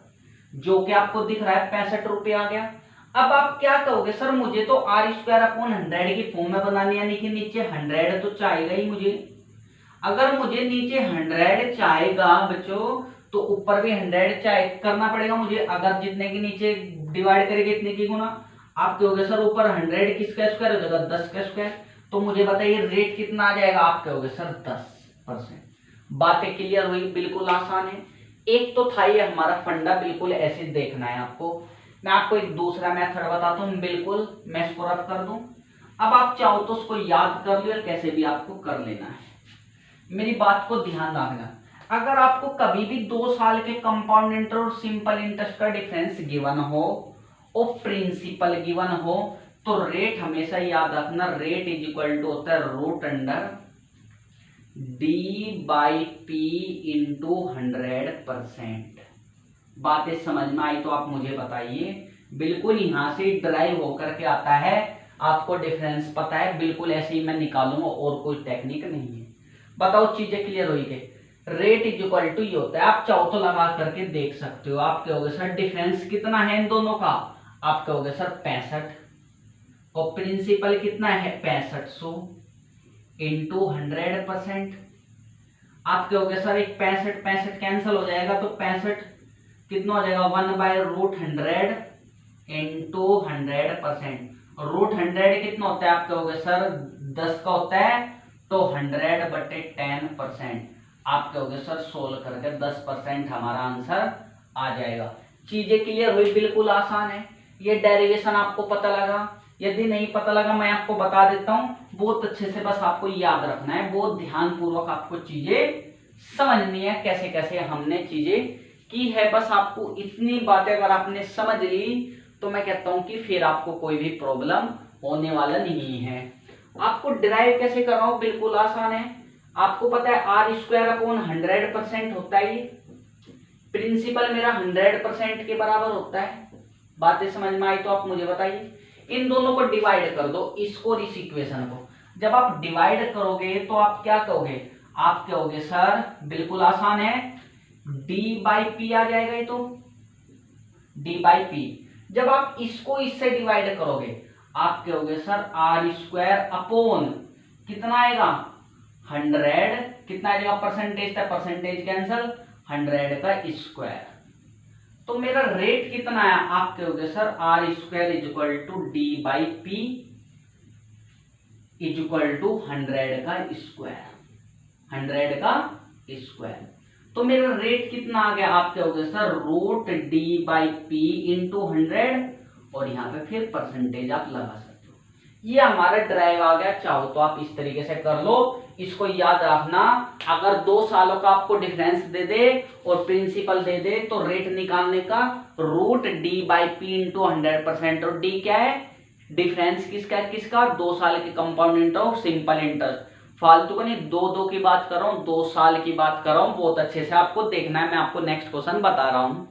जो कि आपको दिख रहा है 65 रुपए आ गया। अब आप क्या कहोगे सर मुझे तो R²/100 की फॉर्म में बनानी, यानी कि नीचे 100 तो चाहेगा ही मुझे। अगर मुझे नीचे 100 चाहेगा बच्चों, तो ऊपर भी 100 चाहे करना पड़ेगा मुझे। अगर जितने के नीचे डिवाइड करेंगे इतने की गुना। आप कहोगे सर ऊपर 100 किसका स्क्वायर हो जाएगा? 10 का स्क्वायर। तो मुझे बताइए रेट कितना आ जाएगा? आप कहोगे सर 10%। बातें क्लियर हुई? बिल्कुल आसान है। एक तो था ये हमारा फंडा, बिल्कुल ऐसे देखना है आपको। मैं आपको एक दूसरा मेथड बताता हूँ, बिल्कुल मैं इसको रफ कर दूं। अब आप चाहो तो उसको याद कर लो, कैसे भी आपको कर लेना है। मेरी बात को ध्यान रखना, अगर आपको कभी भी 2 साल के कंपाउंड इंटरेस्ट और सिंपल इंटरेस्ट का डिफरेंस गिवन हो और प्रिंसिपल गिवन हो, तो रेट हमेशा याद रखना, रेट इज इक्वल टू होता है √D/P इंटू 100%। बातें समझ में आई तो आप मुझे बताइए। बिल्कुल यहां से ड्राइव होकर के आता है, आपको डिफरेंस पता है, बिल्कुल ऐसे ही मैं निकालूंगा, और कोई टेक्निक नहीं है। बताओ चीजें क्लियर हुई के? रेट इज इक्वल टू ये होता है, आप चाहो तो लगा करके देख सकते हो। आप कहोगे सर डिफरेंस कितना है इन दोनों का? आप कहोगे सर 65, और प्रिंसिपल कितना है? 6500 इंटू 100%। आप कहोगे सर एक 65 कैंसिल हो जाएगा, तो 65 कितना हो जाएगा? 1/√100 इंटू 100%। √100 कितना होता है? आप कहोगे सर 10 का होता है, तो 100/10%। आप कहोगे सर सोल्व करके 10% हमारा आंसर आ जाएगा। चीजें क्लियर हुई? बिल्कुल आसान है। ये डेरिवेशन आपको पता लगा? यदि नहीं पता लगा मैं आपको बता देता हूँ, बहुत अच्छे से बस आपको याद रखना है, बहुत ध्यान पूर्वक आपको चीजें समझनी है, कैसे कैसे हमने चीजें की है। बस आपको इतनी बातें अगर आपने समझ ली, तो मैं कहता हूं कि फिर आपको कोई भी प्रॉब्लम होने वाला नहीं है। आपको डिराइव कैसे कर रहा हूं? बिल्कुल आसान है। आपको पता है R²/100% होता है, ये प्रिंसिपल मेरा 100% के बराबर होता है। बातें समझ में आई तो आप मुझे बताइए। इन दोनों को डिवाइड कर दो, इसको और इस इक्वेशन को। जब आप डिवाइड करोगे तो आप क्या कहोगे? आप कहोगे सर बिल्कुल आसान है, D/P आ जाएगा, ये तो D/P। जब आप इसको इससे डिवाइड करोगे, आप कहोगे सर R² कितना आएगा? 100 कितना आ जाएगा? परसेंटेज था, परसेंटेज कैंसल, 100 का स्क्वायर। तो मेरा रेट कितना है? आप कहोगे sir R² is equal to D/P is equal to 100 का स्क्वायर, 100 का स्क्वायर। तो मेरा रेट कितना आ गया, आप क्या हो गया sir, root D by P into 100 और यहाँ पे फिर परसेंटेज आप लगा सकते हो। ये हमारा ड्राइव आ गया। चाहो तो आप इस तरीके से कर लो। इसको याद रखना, अगर 2 सालों का आपको डिफरेंस दे दे और प्रिंसिपल दे दे तो रेट निकालने का root D by P into 100%। और डी क्या है, डिफरेंस किसका है, किसका, 2 साल के कंपाउंड इंटरेस्ट सिंपल इंटरेस्ट। फालतू का नहीं, 2 की बात कर रहा हूँ, 2 साल की बात कर रहा हूँ। बहुत अच्छे से आपको देखना है, मैं आपको नेक्स्ट क्वेश्चन बता रहा हूँ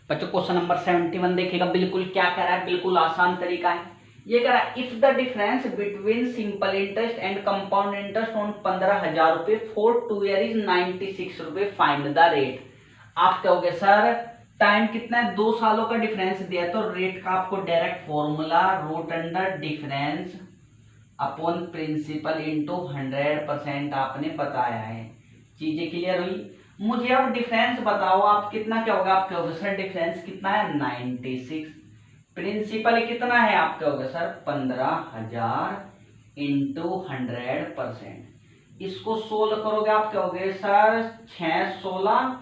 बच्चों। क्वेश्चन नंबर 71 देखिएगा, बिल्कुल क्या कह रहा है, बिल्कुल आसान तरीका है। ये कह रहा है if the difference between simple interest and compound interest on 15,000 रुपए फॉर 2 ईयर इज 96 रुपए, फाइंड द रेट। आप कहोगे सर टाइम कितना है, 2 सालों का डिफरेंस दिया है, तो रेट का आपको direct formula root under difference upon principal into 100% आपने बताया है। चीजें क्लियर हुई। मुझे अब डिफरेंस बताओ आप कितना क्या होगा, आप कहोगे सर डिफरेंस कितना है 96, प्रिंसिपल कितना है, आप कहोगे सर 15,000 इंटू 100%। इसको सोल्व करोगे आप कहोगे सर 6 16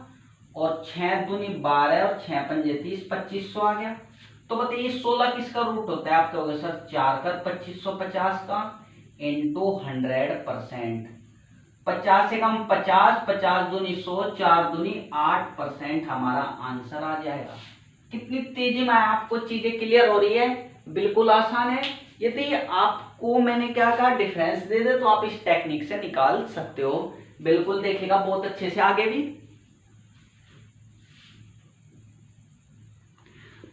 और 6 दूनी 12 और 6 पंजे 30, 2500 आ गया। तो बताइए 16 किसका रूट होता है, आप कहोगे सर 4 कर 2550 का इंटू 100%। 50 से कम 50, 50 दूनी 100, 4 दूनी 8% हमारा आंसर आ जाएगा। कितनी तेजी में आपको चीजें क्लियर हो रही है, बिल्कुल आसान है। यदि आपको मैंने क्या कहा डिफरेंस दे दे तो आप इस टेक्निक से निकाल सकते हो। बिल्कुल देखिएगा बहुत अच्छे से आगे भी।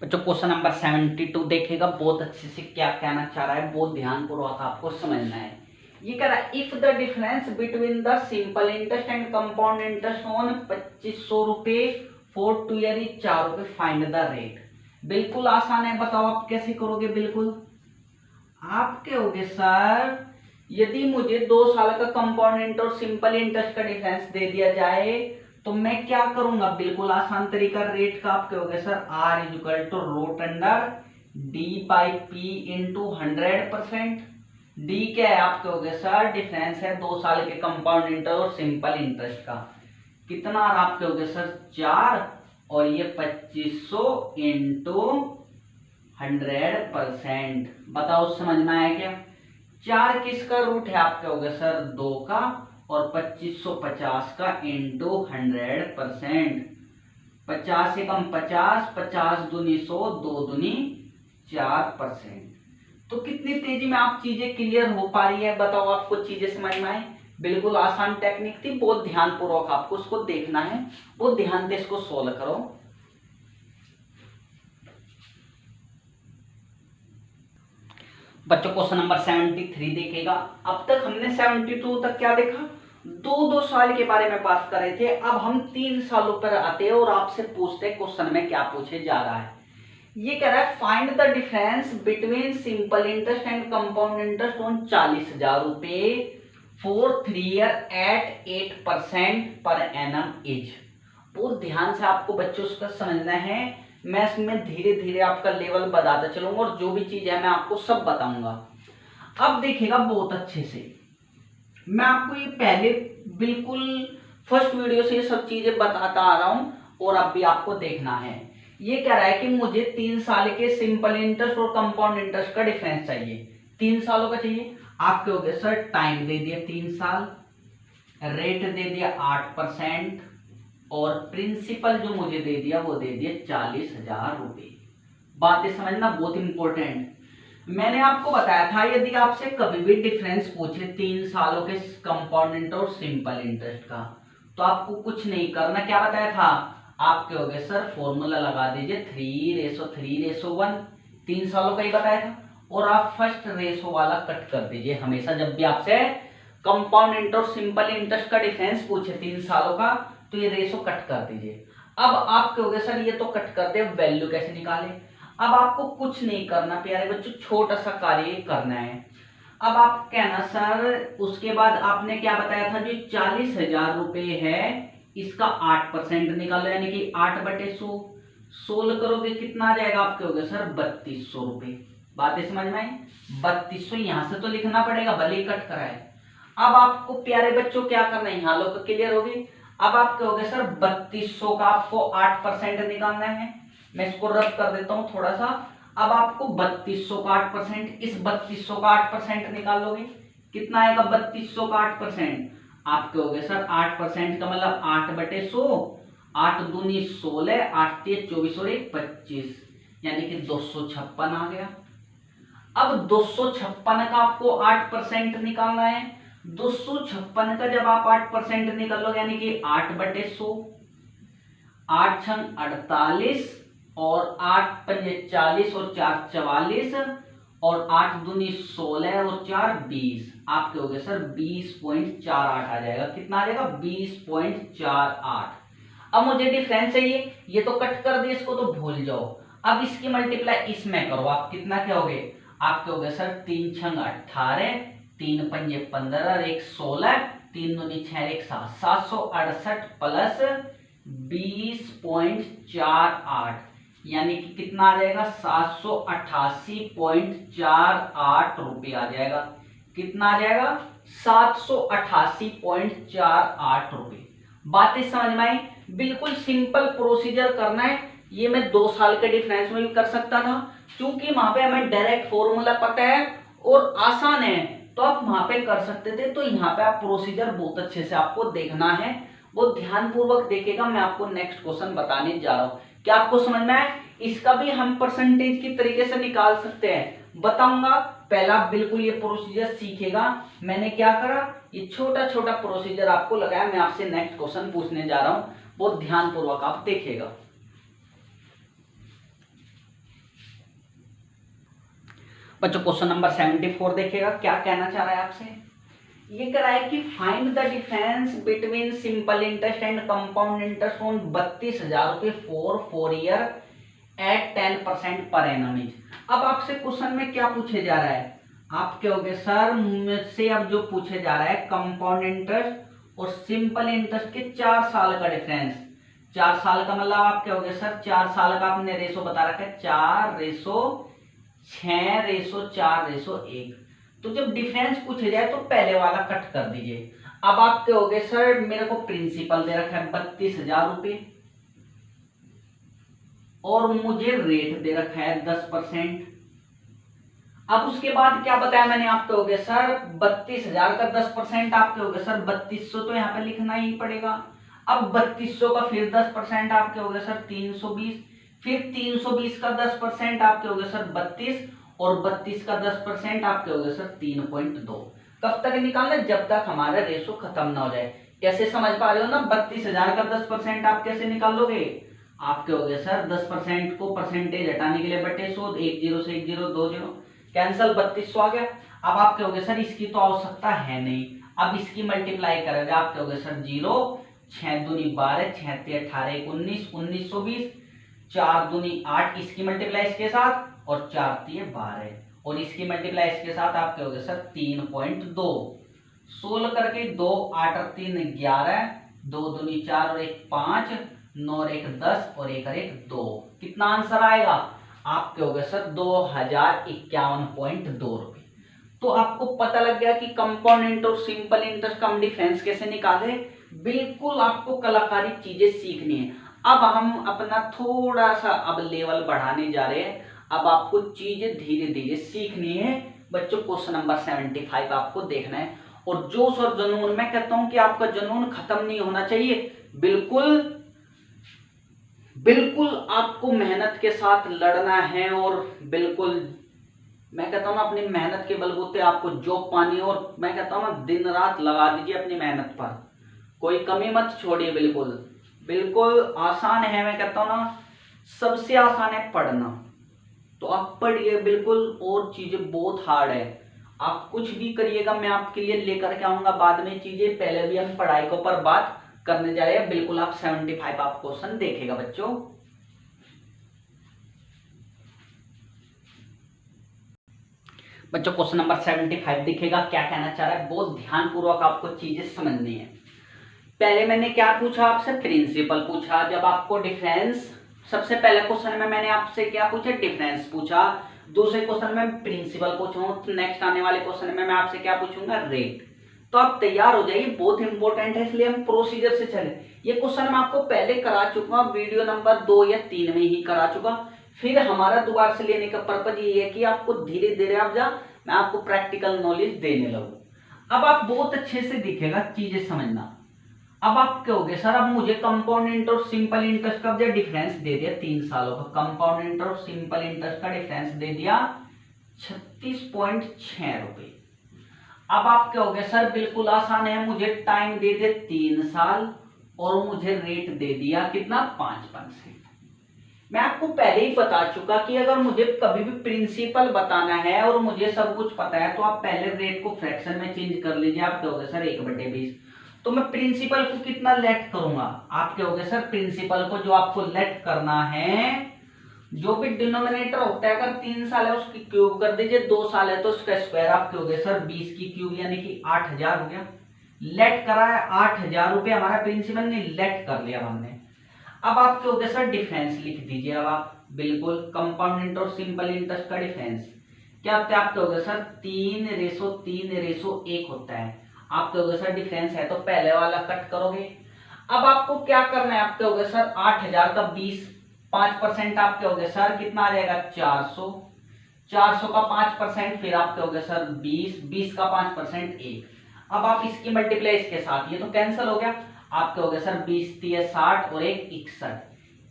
बच्चों क्वेश्चन नंबर 72 देखेगा, बहुत अच्छे से क्या कहना चाह रहा है, बहुत ध्यानपूर्वक आपको समझना है। ये कह रहा है if the difference between the simple interest and compound interest on 2500 रुपए फॉर 2 ईयर इज 4 रुपए, फाइंड द रेट। बिल्कुल आसान है, बताओ आप कैसे करोगे। बिल्कुल आप कहोगे सर यदि मुझे 2 साल का कंपाउंड इंटरेस्ट और सिंपल इंटरेस्ट का डिफरेंस दे दिया जाए तो मैं क्या करूंगा, बिल्कुल आसान तरीका रेट का। आप कहोगे sir R is equal to root under D by P into 100%। D क्या है, आप कहोगे सर डिफरेंस है 2 साल के कंपाउंड इंटरेस्ट और सिंपल इंटरेस्ट का, कितना, आप कहोगे सर 4 और ये 2500 इंटू 100%। बताओ समझ में आया क्या। 4 किसका रूट है, आप कहोगे सर 2 का और 2550 का इंटू 100%। 50 से कम 50, 50 दूनी 100, 2 दूनी 4%। तो कितनी तेजी में आप चीजें क्लियर हो पा रही है, बताओ आपको चीजें समझ में आई। बिल्कुल आसान टेक्निक थी, बहुत ध्यानपूर्वक आपको उसको देखना है, बहुत ध्यान से इसको सोल्व करो। बच्चों क्वेश्चन नंबर 73 देखेगा। अब तक हमने 72 तक क्या देखा, 2 साल के बारे में बात कर रहे थे। अब हम 3 सालों पर आते हैं और आपसे पूछते हैं क्वेश्चन में क्या पूछे जा रहा है। ये कह रहा है find the difference between simple interest and compound interest on 40,000 रुपए for 3 year eight 8% per annum is. बहुत ध्यान से आपको बच्चों उसका समझना है। मैं इसमें धीरे धीरे आपका लेवल बताता चलूंगा और जो भी चीज है मैं आपको सब बताऊंगा। अब देखिएगा बहुत अच्छे से, मैं आपको ये पहले बिल्कुल फर्स्ट वीडियो से ये सब चीजें बताता आ रहा हूं और अब भी आपको देखना है। ये कह रहा है कि मुझे 3 साल के सिंपल इंटरेस्ट और कंपाउंड इंटरेस्ट का डिफरेंस चाहिए, 3 सालों का चाहिए। आप कहोगे सर टाइम दे दिया 3 साल, रेट दे दिया 8% और प्रिंसिपल जो मुझे दे दिया वो दे दिया 40,000 रुपए। बातें समझना बहुत इंपॉर्टेंट। मैंने आपको बताया था यदि आपसे कभी भी डिफरेंस पूछे 3 सालों के कंपाउंड इंटरेस्ट और सिंपल इंटरेस्ट का तो आपको कुछ नहीं करना। क्या बताया था, आप कहोगे सर फॉर्मूला लगा दीजिए 3:3:1, 3 सालों का ही बताया था, और आप फर्स्ट रेशो वाला कट कर दीजिए। हमेशा जब भी आपसे कंपाउंड इंटरेस्ट सिंपल इंटरेस्ट का डिफरेंस पूछे 3 सालों का तो ये रेशो कट कर दीजिए। अब आप कहोगे सर ये तो कट कर दे, वैल्यू कैसे निकाले। अब आपको कुछ नहीं करना प्यारे बच्चों, छोटा सा कार्य करना है। अब आप कहना सर उसके बाद आपने क्या बताया था, जो 40,000 रुपए है इसका 8% निकालो, यानी कि 8/100। सोल्व करोगे कितना आ जाएगा आपके हो गए सर 3200 रुपये। बातें समझ में आई? 3200 यहां से तो लिखना पड़ेगा भले ही कट कराए। अब आपको प्यारे बच्चों क्या करना है, यहाँ लोग क्लियर होगी। अब आपके हो गए सर 3200 का आपको 8% निकालना है। मैं इसको रब कर देता हूं थोड़ा सा। अब आपको 3200 का 8%, इस 3200 का 8% निकाल लोगे कितना आएगा 3200 का 8%? आपके हो गए सर 8% का मतलब 8/100, 8 दूनी 16, 8 3 24 और 1 25, यानी कि 256 आ गया। अब 256 का आपको 8% निकालना है। 256 का जब आप 8% निकालोगे यानी कि 8/100, 8 छंग 48 और 8 पंजे 40 और 4 44 और 8 दूनी 16 और 4 20, आपके हो गए सर 20.48 आ जाएगा। कितना आ जाएगा 20.48। अब मुझे डिफरेंस चाहिए, ये तो कट कर दिए, इसको तो भूल जाओ। अब इसकी मल्टीप्लाई इसमें करो, आप कितना क्या हो गए आपके हो गए सर 3 छंग 18, 3 पंजे 15 और 1 16, 3 दूनी 6 1 7, 768 प्लस 20.48 यानी कि कितना आ जाएगा 788.48 रुपये आ जाएगा। कितना आ जाएगा 788.48 रुपये। बातें समझ में आई? बिल्कुल सिंपल प्रोसीजर करना है। ये मैं 2 साल के डिफरेंस में भी कर सकता था, क्योंकि वहां पे हमें डायरेक्ट फॉर्मूला पता है और आसान है तो आप वहां पे कर सकते थे। तो यहाँ पे आप प्रोसीजर बहुत अच्छे से आपको देखना है, वो ध्यानपूर्वक देखेगा। मैं आपको नेक्स्ट क्वेश्चन बताने जा रहा हूँ, क्या आपको समझ में आए? इसका भी हम परसेंटेज की तरीके से निकाल सकते हैं, बताऊंगा। पहला बिल्कुल ये प्रोसीजर सीखेगा। मैंने क्या करा, ये छोटा छोटा प्रोसीजर आपको लगाया। मैं आपसे नेक्स्ट क्वेश्चन पूछने जा रहा हूं, बहुत ध्यानपूर्वक आप देखिएगा। बच्चों क्वेश्चन नंबर 74 देखिएगा, क्या कहना चाह रहा है आपसे। ये कह रहा है कि find the difference between simple interest and compound interest on 32,000 रुपए for 4 year eight 10% per annum. अब आपसे क्वेश्चन में क्या पूछे जा रहा है, आपके हो गए सर मुझसे अब जो पूछे जा रहा है कंपाउंड इंटरेस्ट और सिंपल इंटरेस्ट के 4 साल का डिफरेंस। 4 साल का मतलब आपके हो गए सर 4 साल का आपने रेशो बता रखा है 4:6:4:1। तो जब डिफरेंस पूछे जाए तो पहले वाला कट कर दीजिए। अब आपके हो गए सर मेरे को प्रिंसिपल दे रखा है 32,000 रुपये और मुझे रेट दे रखा है 10%। अब उसके बाद क्या बताया मैंने, आपके हो गए सर 32,000 का 10% आपके हो गए सर 3200, तो यहाँ पे लिखना ही पड़ेगा। अब 3200 का फिर 10% आपके हो गए सर 320, फिर 320 का 10% आपके हो गए सर 32 और 32 का 10% आपके हो गए सर 3.2। कब तक निकालना, जब तक हमारा रेशो खत्म ना हो जाए। कैसे समझ पा रहे हो ना, 32,000 का 10% आप कैसे निकाल लोगे, आपके हो गए सर 10% को परसेंटेज हटाने के लिए बटे 100, 1 0 से 1 0 2 0 कैंसिल, 3200 आ गया। अब आपके हो गए सर इसकी तो आवश्यकता है नहीं, अब इसकी मल्टीप्लाई करेंगे आपके हो गए सर 0, 6 दूनी 12, 6 3 18 19, 1920, 4 दूनी 8, इसकी मल्टीप्लाई इसके साथ और 4 3 12 और इसकी मल्टीप्लाई इसके साथ आपके हो गए सर 3.2। 16 करके 2 8 और 3 11, 2 दूनी 4 और 1 5, 9 और 1 10 और 1 और 1 2। कितना आंसर आएगा आपके हो गए सर 2051.2 रुपए। तो आपको पता लग गया कि कंपाउंड इंटरेस्ट और सिंपल इंटरेस्ट का हम डिफरेंस कैसे निकाले। बिल्कुल आपको कलाकारी चीजें सीखनी है। अब हम अपना थोड़ा सा अब लेवल बढ़ाने जा रहे हैं। अब आपको चीजें धीरे धीरे सीखनी है बच्चों। क्वेश्चन नंबर 75 आपको देखना है और जोश और जुनून, मैं कहता हूं कि आपका जुनून खत्म नहीं होना चाहिए। बिल्कुल बिल्कुल आपको मेहनत के साथ लड़ना है और बिल्कुल मैं कहता हूं ना अपनी मेहनत के बलबूते आपको जॉब पानी, और मैं कहता हूं ना दिन रात लगा दीजिए अपनी मेहनत पर, कोई कमी मत छोड़िए। बिल्कुल बिल्कुल आसान है, मैं कहता हूं ना सबसे आसान है पढ़ना, तो आप पढ़िए बिल्कुल। और चीजें बहुत हार्ड है, आप कुछ भी करिएगा मैं आपके लिए लेकर के आऊंगा बाद में चीजें। पहले भी हम पढ़ाई के ऊपर बात करने जा रहे हैं। बिल्कुल आप 75 आप क्वेश्चन देखेगा बच्चों। बच्चों क्वेश्चन नंबर 75 दिखेगा, क्या कहना चाह रहा है, बहुत ध्यानपूर्वक आपको चीजें समझनी है। पहले मैंने क्या पूछा आपसे, प्रिंसिपल पूछा। जब आपको डिफरेंस सबसे पहले क्वेश्चन में मैंने आपसे क्या पूछा, डिफरेंस पूछा। दूसरे क्वेश्चन में प्रिंसिपल पूछूं, तो नेक्स्ट आने वाले क्वेश्चन में मैं आपसे क्या पूछूंगा, रेट। तो आप तैयार हो जाइए, बहुत इंपॉर्टेंट है, इसलिए हम प्रोसीजर से चले। ये क्वेश्चन मैं आपको पहले करा चुका हूं, वीडियो नंबर 2 या 3 में ही करा चुका। फिर हमारा दोबारा से लेने का पर्पज ये है कि आपको धीरे धीरे मैं आपको प्रैक्टिकल नॉलेज देने लगूं। अब आप बहुत अच्छे से दिखेगा चीजें समझना। अब आप कहोगे सर अब मुझे कंपाउंड और सिंपल इंटरेस्ट का डिफरेंस दे दिया 3 सालों का, कंपाउंड और सिंपल इंटरेस्ट का डिफरेंस दे दिया 36.6 रुपए। अब आप कहोगे सर बिल्कुल आसान है, मुझे टाइम दे दिया 3 साल और मुझे रेट दे दिया कितना, 5%। मैं आपको पहले ही बता चुका कि अगर मुझे कभी भी प्रिंसिपल बताना है और मुझे सब कुछ पता है तो आप पहले रेट को फ्रैक्शन में चेंज कर लीजिए। आप कहोगे सर 1/20, तो मैं प्रिंसिपल को कितना लेट करूंगा, आप कहोगे सर प्रिंसिपल को जो आपको लेट करना है, जो भी डिनोमिनेटर होता है, अगर 3 साल है उसकी क्यूब कर दीजिए, 2 साल है तो उसका स्क्वायर। आप कहोगे सर 20 की क्यूब यानी कि 8000 हो गया। लेट करा है 8000 रुपये, हमारा प्रिंसिपल ने लेट कर लिया हमने। अब आप कहोगे सर डिफरेंस लिख दीजिए। अब आप बिल्कुल कंपाउंड और सिंपल इंटरेस्ट का डिफरेंस क्या होता है, आप कहोगे सर 3:3:1 होता है। आप कहोगे सर डिफरेंस है तो पहले वाला कट करोगे। अब आपको क्या करना है, आप कहोगे सर 8000 का 5%, आप कहोगे सर कितना आ जाएगा, 400। 400 का 5%, फिर आप कहोगे सर 20 का 5% 1। अब आप इसकी मल्टीप्लाई इसके साथ, ये तो कैंसिल हो गया। आप कहोगे सर 20×3=60 और 1 61।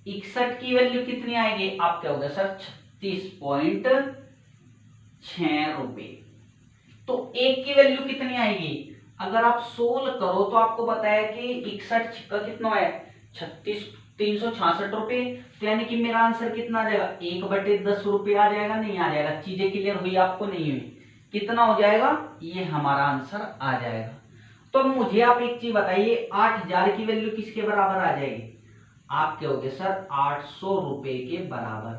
61 की वैल्यू कितनी आएगी, आप कहोगे सर 36.6 रुपए। तो 1 की वैल्यू कितनी आएगी, अगर आप सोल्व करो तो आपको पता है कि 61 का कितना है, 366 रुपए। तो यानी कि मेरा आंसर कितना आ जाएगा, 1/10 रुपये आ जाएगा, नहीं आ जाएगा। चीजें क्लियर हुई आपको, नहीं हुई, कितना हो जाएगा, ये हमारा आंसर आ जाएगा। तो मुझे आप एक चीज बताइए, 8000 की वैल्यू किसके बराबर आ जाएगी, आप कहोगे सर 800 रुपए के बराबर।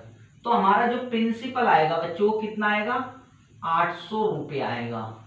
तो हमारा जो प्रिंसिपल आएगा बच्चों कितना आएगा, 800 रुपए आएगा।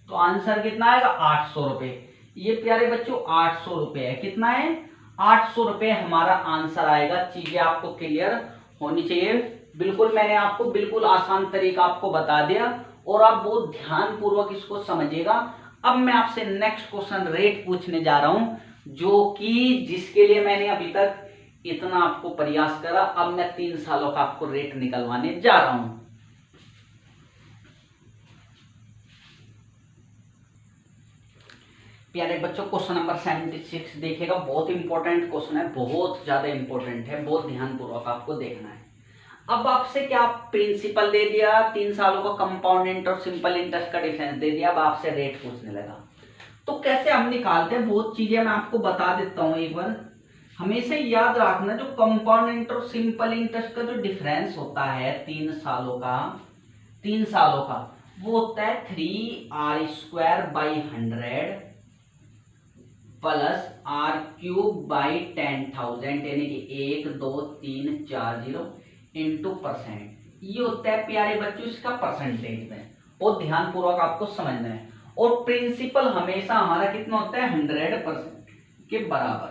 तो आंसर कितना आएगा, 800 रुपए। ये प्यारे बच्चों 800 रुपए है, कितना है, 800 रुपए हमारा आंसर आएगा। चीजें आपको क्लियर होनी चाहिए। बिल्कुल मैंने आपको बिल्कुल आसान तरीका आपको बता दिया और आप बहुत ध्यान पूर्वक इसको समझिएगा। अब मैं आपसे नेक्स्ट क्वेश्चन रेट पूछने जा रहा हूं, जो कि जिसके लिए मैंने अभी तक इतना आपको प्रयास करा, अब मैं 3 सालों का आपको रेट निकलवाने जा रहा हूं। प्यारे बच्चों क्वेश्चन नंबर 76 देखिएगा, बहुत इंपॉर्टेंट क्वेश्चन है, बहुत ज्यादा इंपॉर्टेंट है, बहुत ध्यानपूर्वक आपको देखना है। अब आपसे क्या प्रिंसिपल दे दिया, 3 सालों का कंपाउंड और सिंपल इंटरेस्ट का डिफरेंस दे दिया, अब आपसे रेट पूछने लगा। तो कैसे हम निकालते हैं, बहुत चीजें मैं आपको बता देता हूं एक बार। हमेशा याद रखना, जो कंपाउंड और सिंपल इंटरेस्ट का जो डिफरेंस होता है 3 सालों का वो होता है 3r² / 100 प्लस r³ / 10,000 यानी कि 12340 इंटू %। ये होता है प्यारे बच्चों इसका परसेंटेज में, और ध्यान पूर्वक आपको समझना है। और प्रिंसिपल हमेशा हमारा कितना होता है, 100% के बराबर।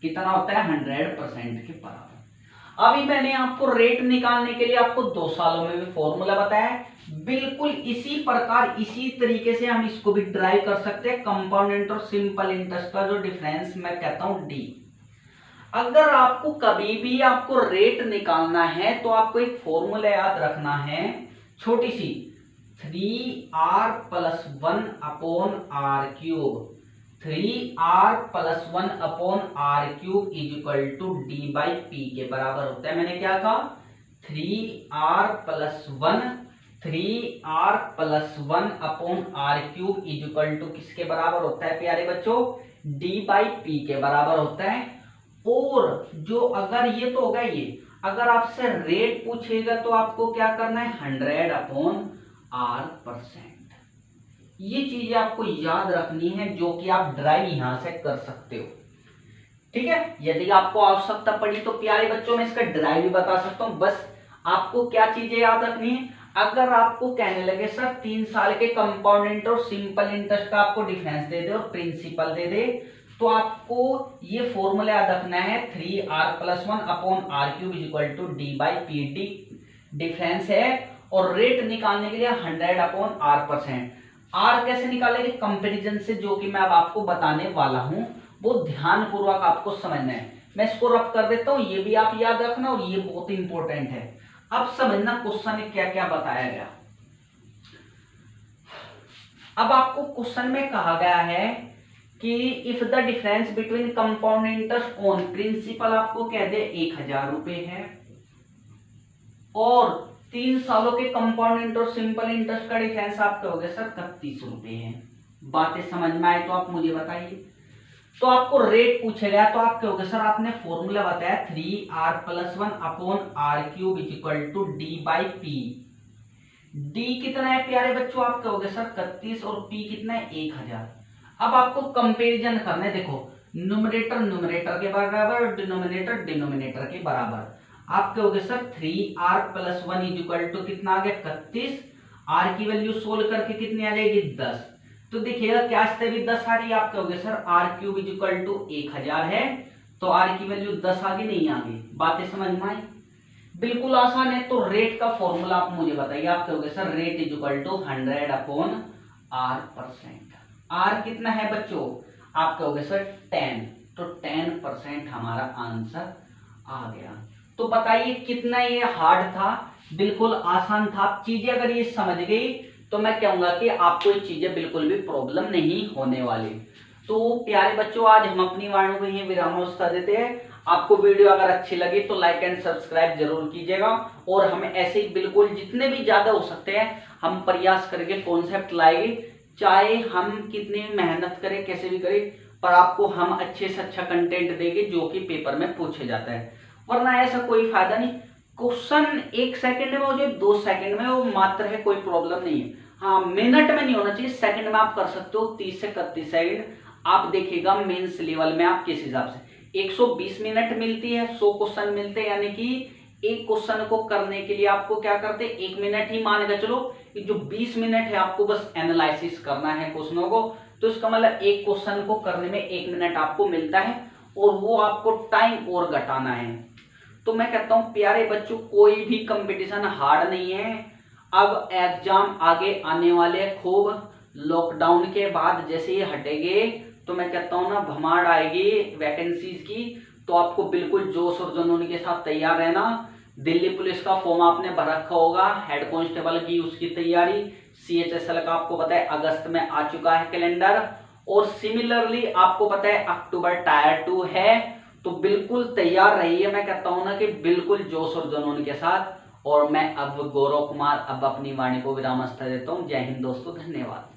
कितना होता है, 100% के बराबर। अभी मैंने आपको रेट निकालने के लिए आपको 2 सालों में भी फॉर्मूला बताया है। बिल्कुल इसी प्रकार इसी तरीके से हम इसको भी ड्राइव कर सकते हैं। कंपाउंड और सिंपल इंटरेस्ट का जो डिफरेंस मैं कहता हूं डी। अगर आपको कभी भी आपको रेट निकालना है तो आपको एक फॉर्मूला याद रखना है, छोटी सी, 3r+1/r³। 3r+1/r³ =d/p के बराबर होता है। मैंने क्या कहा, 3r+1/r³ किसके बराबर होता है प्यारे बच्चों, d/p के बराबर होता है। और जो अगर ये तो होगा, ये अगर आपसे रेट पूछेगा तो आपको क्या करना है, 100/r%। ये चीजें आपको याद रखनी है, जो कि आप ड्राइव यहां से कर सकते हो। ठीक है, यदि आपको आवश्यकता पड़ी तो प्यारे बच्चों में इसका ड्राइव भी बता सकता हूं। बस आपको क्या चीजें याद रखनी है, अगर आपको कहने लगे सर 3 साल के कंपाउंड और सिंपल इंटरेस्ट का आपको डिफरेंस दे दे और प्रिंसिपल दे दे, तो आपको ये फॉर्मूला याद रखना है 3r+1/r³ = d/pt। डिफरेंस है और रेट निकालने के लिए 100/r%। आर कैसे निकालेंगे? कंपैरिजन से, जो कि मैं अब आपको बताने वाला हूं, वो ध्यानपूर्वक आपको समझना है। मैं इसको रब कर देता हूं, ये भी आप याद रखना और ये बहुत इंपॉर्टेंट है। अब समझना क्वेश्चन में क्या क्या बताया गया। अब आपको क्वेश्चन में कहा गया है कि if the difference between compound interest on principal आपको कह दे 1000 रुपए है और 3 सालों के कंपाउंड इंटरेस्ट सिंपल इंटरेस्ट का डिफरेंस आप कहोगे सर 31 रुपए है। बातें समझ में आए तो आप मुझे बताइए। तो आपको रेट पूछेगा तो आप कहोगे सर आपने फॉर्मूला बताया 3r+1/r³ = d/p। d कितना है प्यारे बच्चों? आप कहोगे सर 31 और p कितना है 1000। अब आपको कंपैरिजन करना है। देखो, न्यूमरेटर न्यूमरेटर के बराबर और डिनोमिनेटर डिनोमिनेटर के बराबर। आप कहोगे सर 3r+1 = कितना आ गया 31। r की वैल्यू सोल्व करके कितनी आ जाएगी 10। तो देखिएगा क्या इससे भी 10 आ रही है। आप कहोगे सर r³ = 1000 है तो r की वैल्यू 10 आ गई नहीं आ गई। बातें समझ में आई? बिल्कुल आसान है। तो रेट का फॉर्मूला आप मुझे बताइए। आप कहोगे सर रेट = 100/r%। r कितना है बच्चों? आप कहोगे सर 10, तो 10% हमारा आंसर आ गया। तो बताइए कितना ये हार्ड था? बिल्कुल आसान था। चीजें अगर ये समझ गई तो मैं कहूंगा कि आपको ये चीजें बिल्कुल भी प्रॉब्लम नहीं होने वाली। तो प्यारे बच्चों, आज हम अपनी वाणी को यही विरामावस्था देते हैं। आपको वीडियो अगर अच्छी लगी तो लाइक एंड सब्सक्राइब जरूर कीजिएगा और हम ऐसे ही बिल्कुल जितने भी ज्यादा हो सकते हैं हम प्रयास करके कॉन्सेप्ट लाएंगे। चाहे हम कितनी मेहनत करें, कैसे भी करें, पर आपको हम अच्छे से अच्छा कंटेंट देंगे जो कि पेपर में पूछे जाता है। वरना ऐसा कोई फायदा नहीं। क्वेश्चन 1 सेकंड में हो जाए 2 सेकंड में वो मात्र है, कोई प्रॉब्लम नहीं है। हाँ, मिनट में नहीं होना चाहिए, सेकंड में आप कर सकते हो 30 से 31 सेकंड। आप देखिएगा मेंस लेवल में आप किस हिसाब से 120 मिनट मिलती है, 100 क्वेश्चन मिलते हैं, यानी कि एक क्वेश्चन को करने के लिए आपको क्या करते हैं 1 मिनट ही मान के चलो। जो 20 मिनट है आपको बस एनालिसिस करना है क्वेश्चनों को। तो इसका मतलब एक क्वेश्चन को करने में 1 मिनट आपको मिलता है और वो आपको टाइम और घटाना है। तो मैं कहता हूं प्यारे बच्चों, कोई भी कंपटीशन हार्ड नहीं है। अब एग्जाम आगे आने वाले खूब। लॉकडाउन के बाद जैसे ये हटेंगे तो मैं कहता हूं ना भमाड़ आएगी वैकेंसीज की। तो आपको बिल्कुल जोश और जुनून के साथ तैयार रहना। दिल्ली पुलिस का फॉर्म आपने भर रखा होगा, हेड कांस्टेबल की उसकी तैयारी, CHSL का आपको पता है अगस्त में आ चुका है कैलेंडर, और सिमिलरली आपको पता है अक्टूबर टायर 2 है। तो बिल्कुल तैयार रहिए। मैं कहता हूं ना कि बिल्कुल जोश और जुनून के साथ। और मैं अब गौरव कुमार अब अपनी वाणी को विराम देता हूं। जय हिंद दोस्तों, धन्यवाद।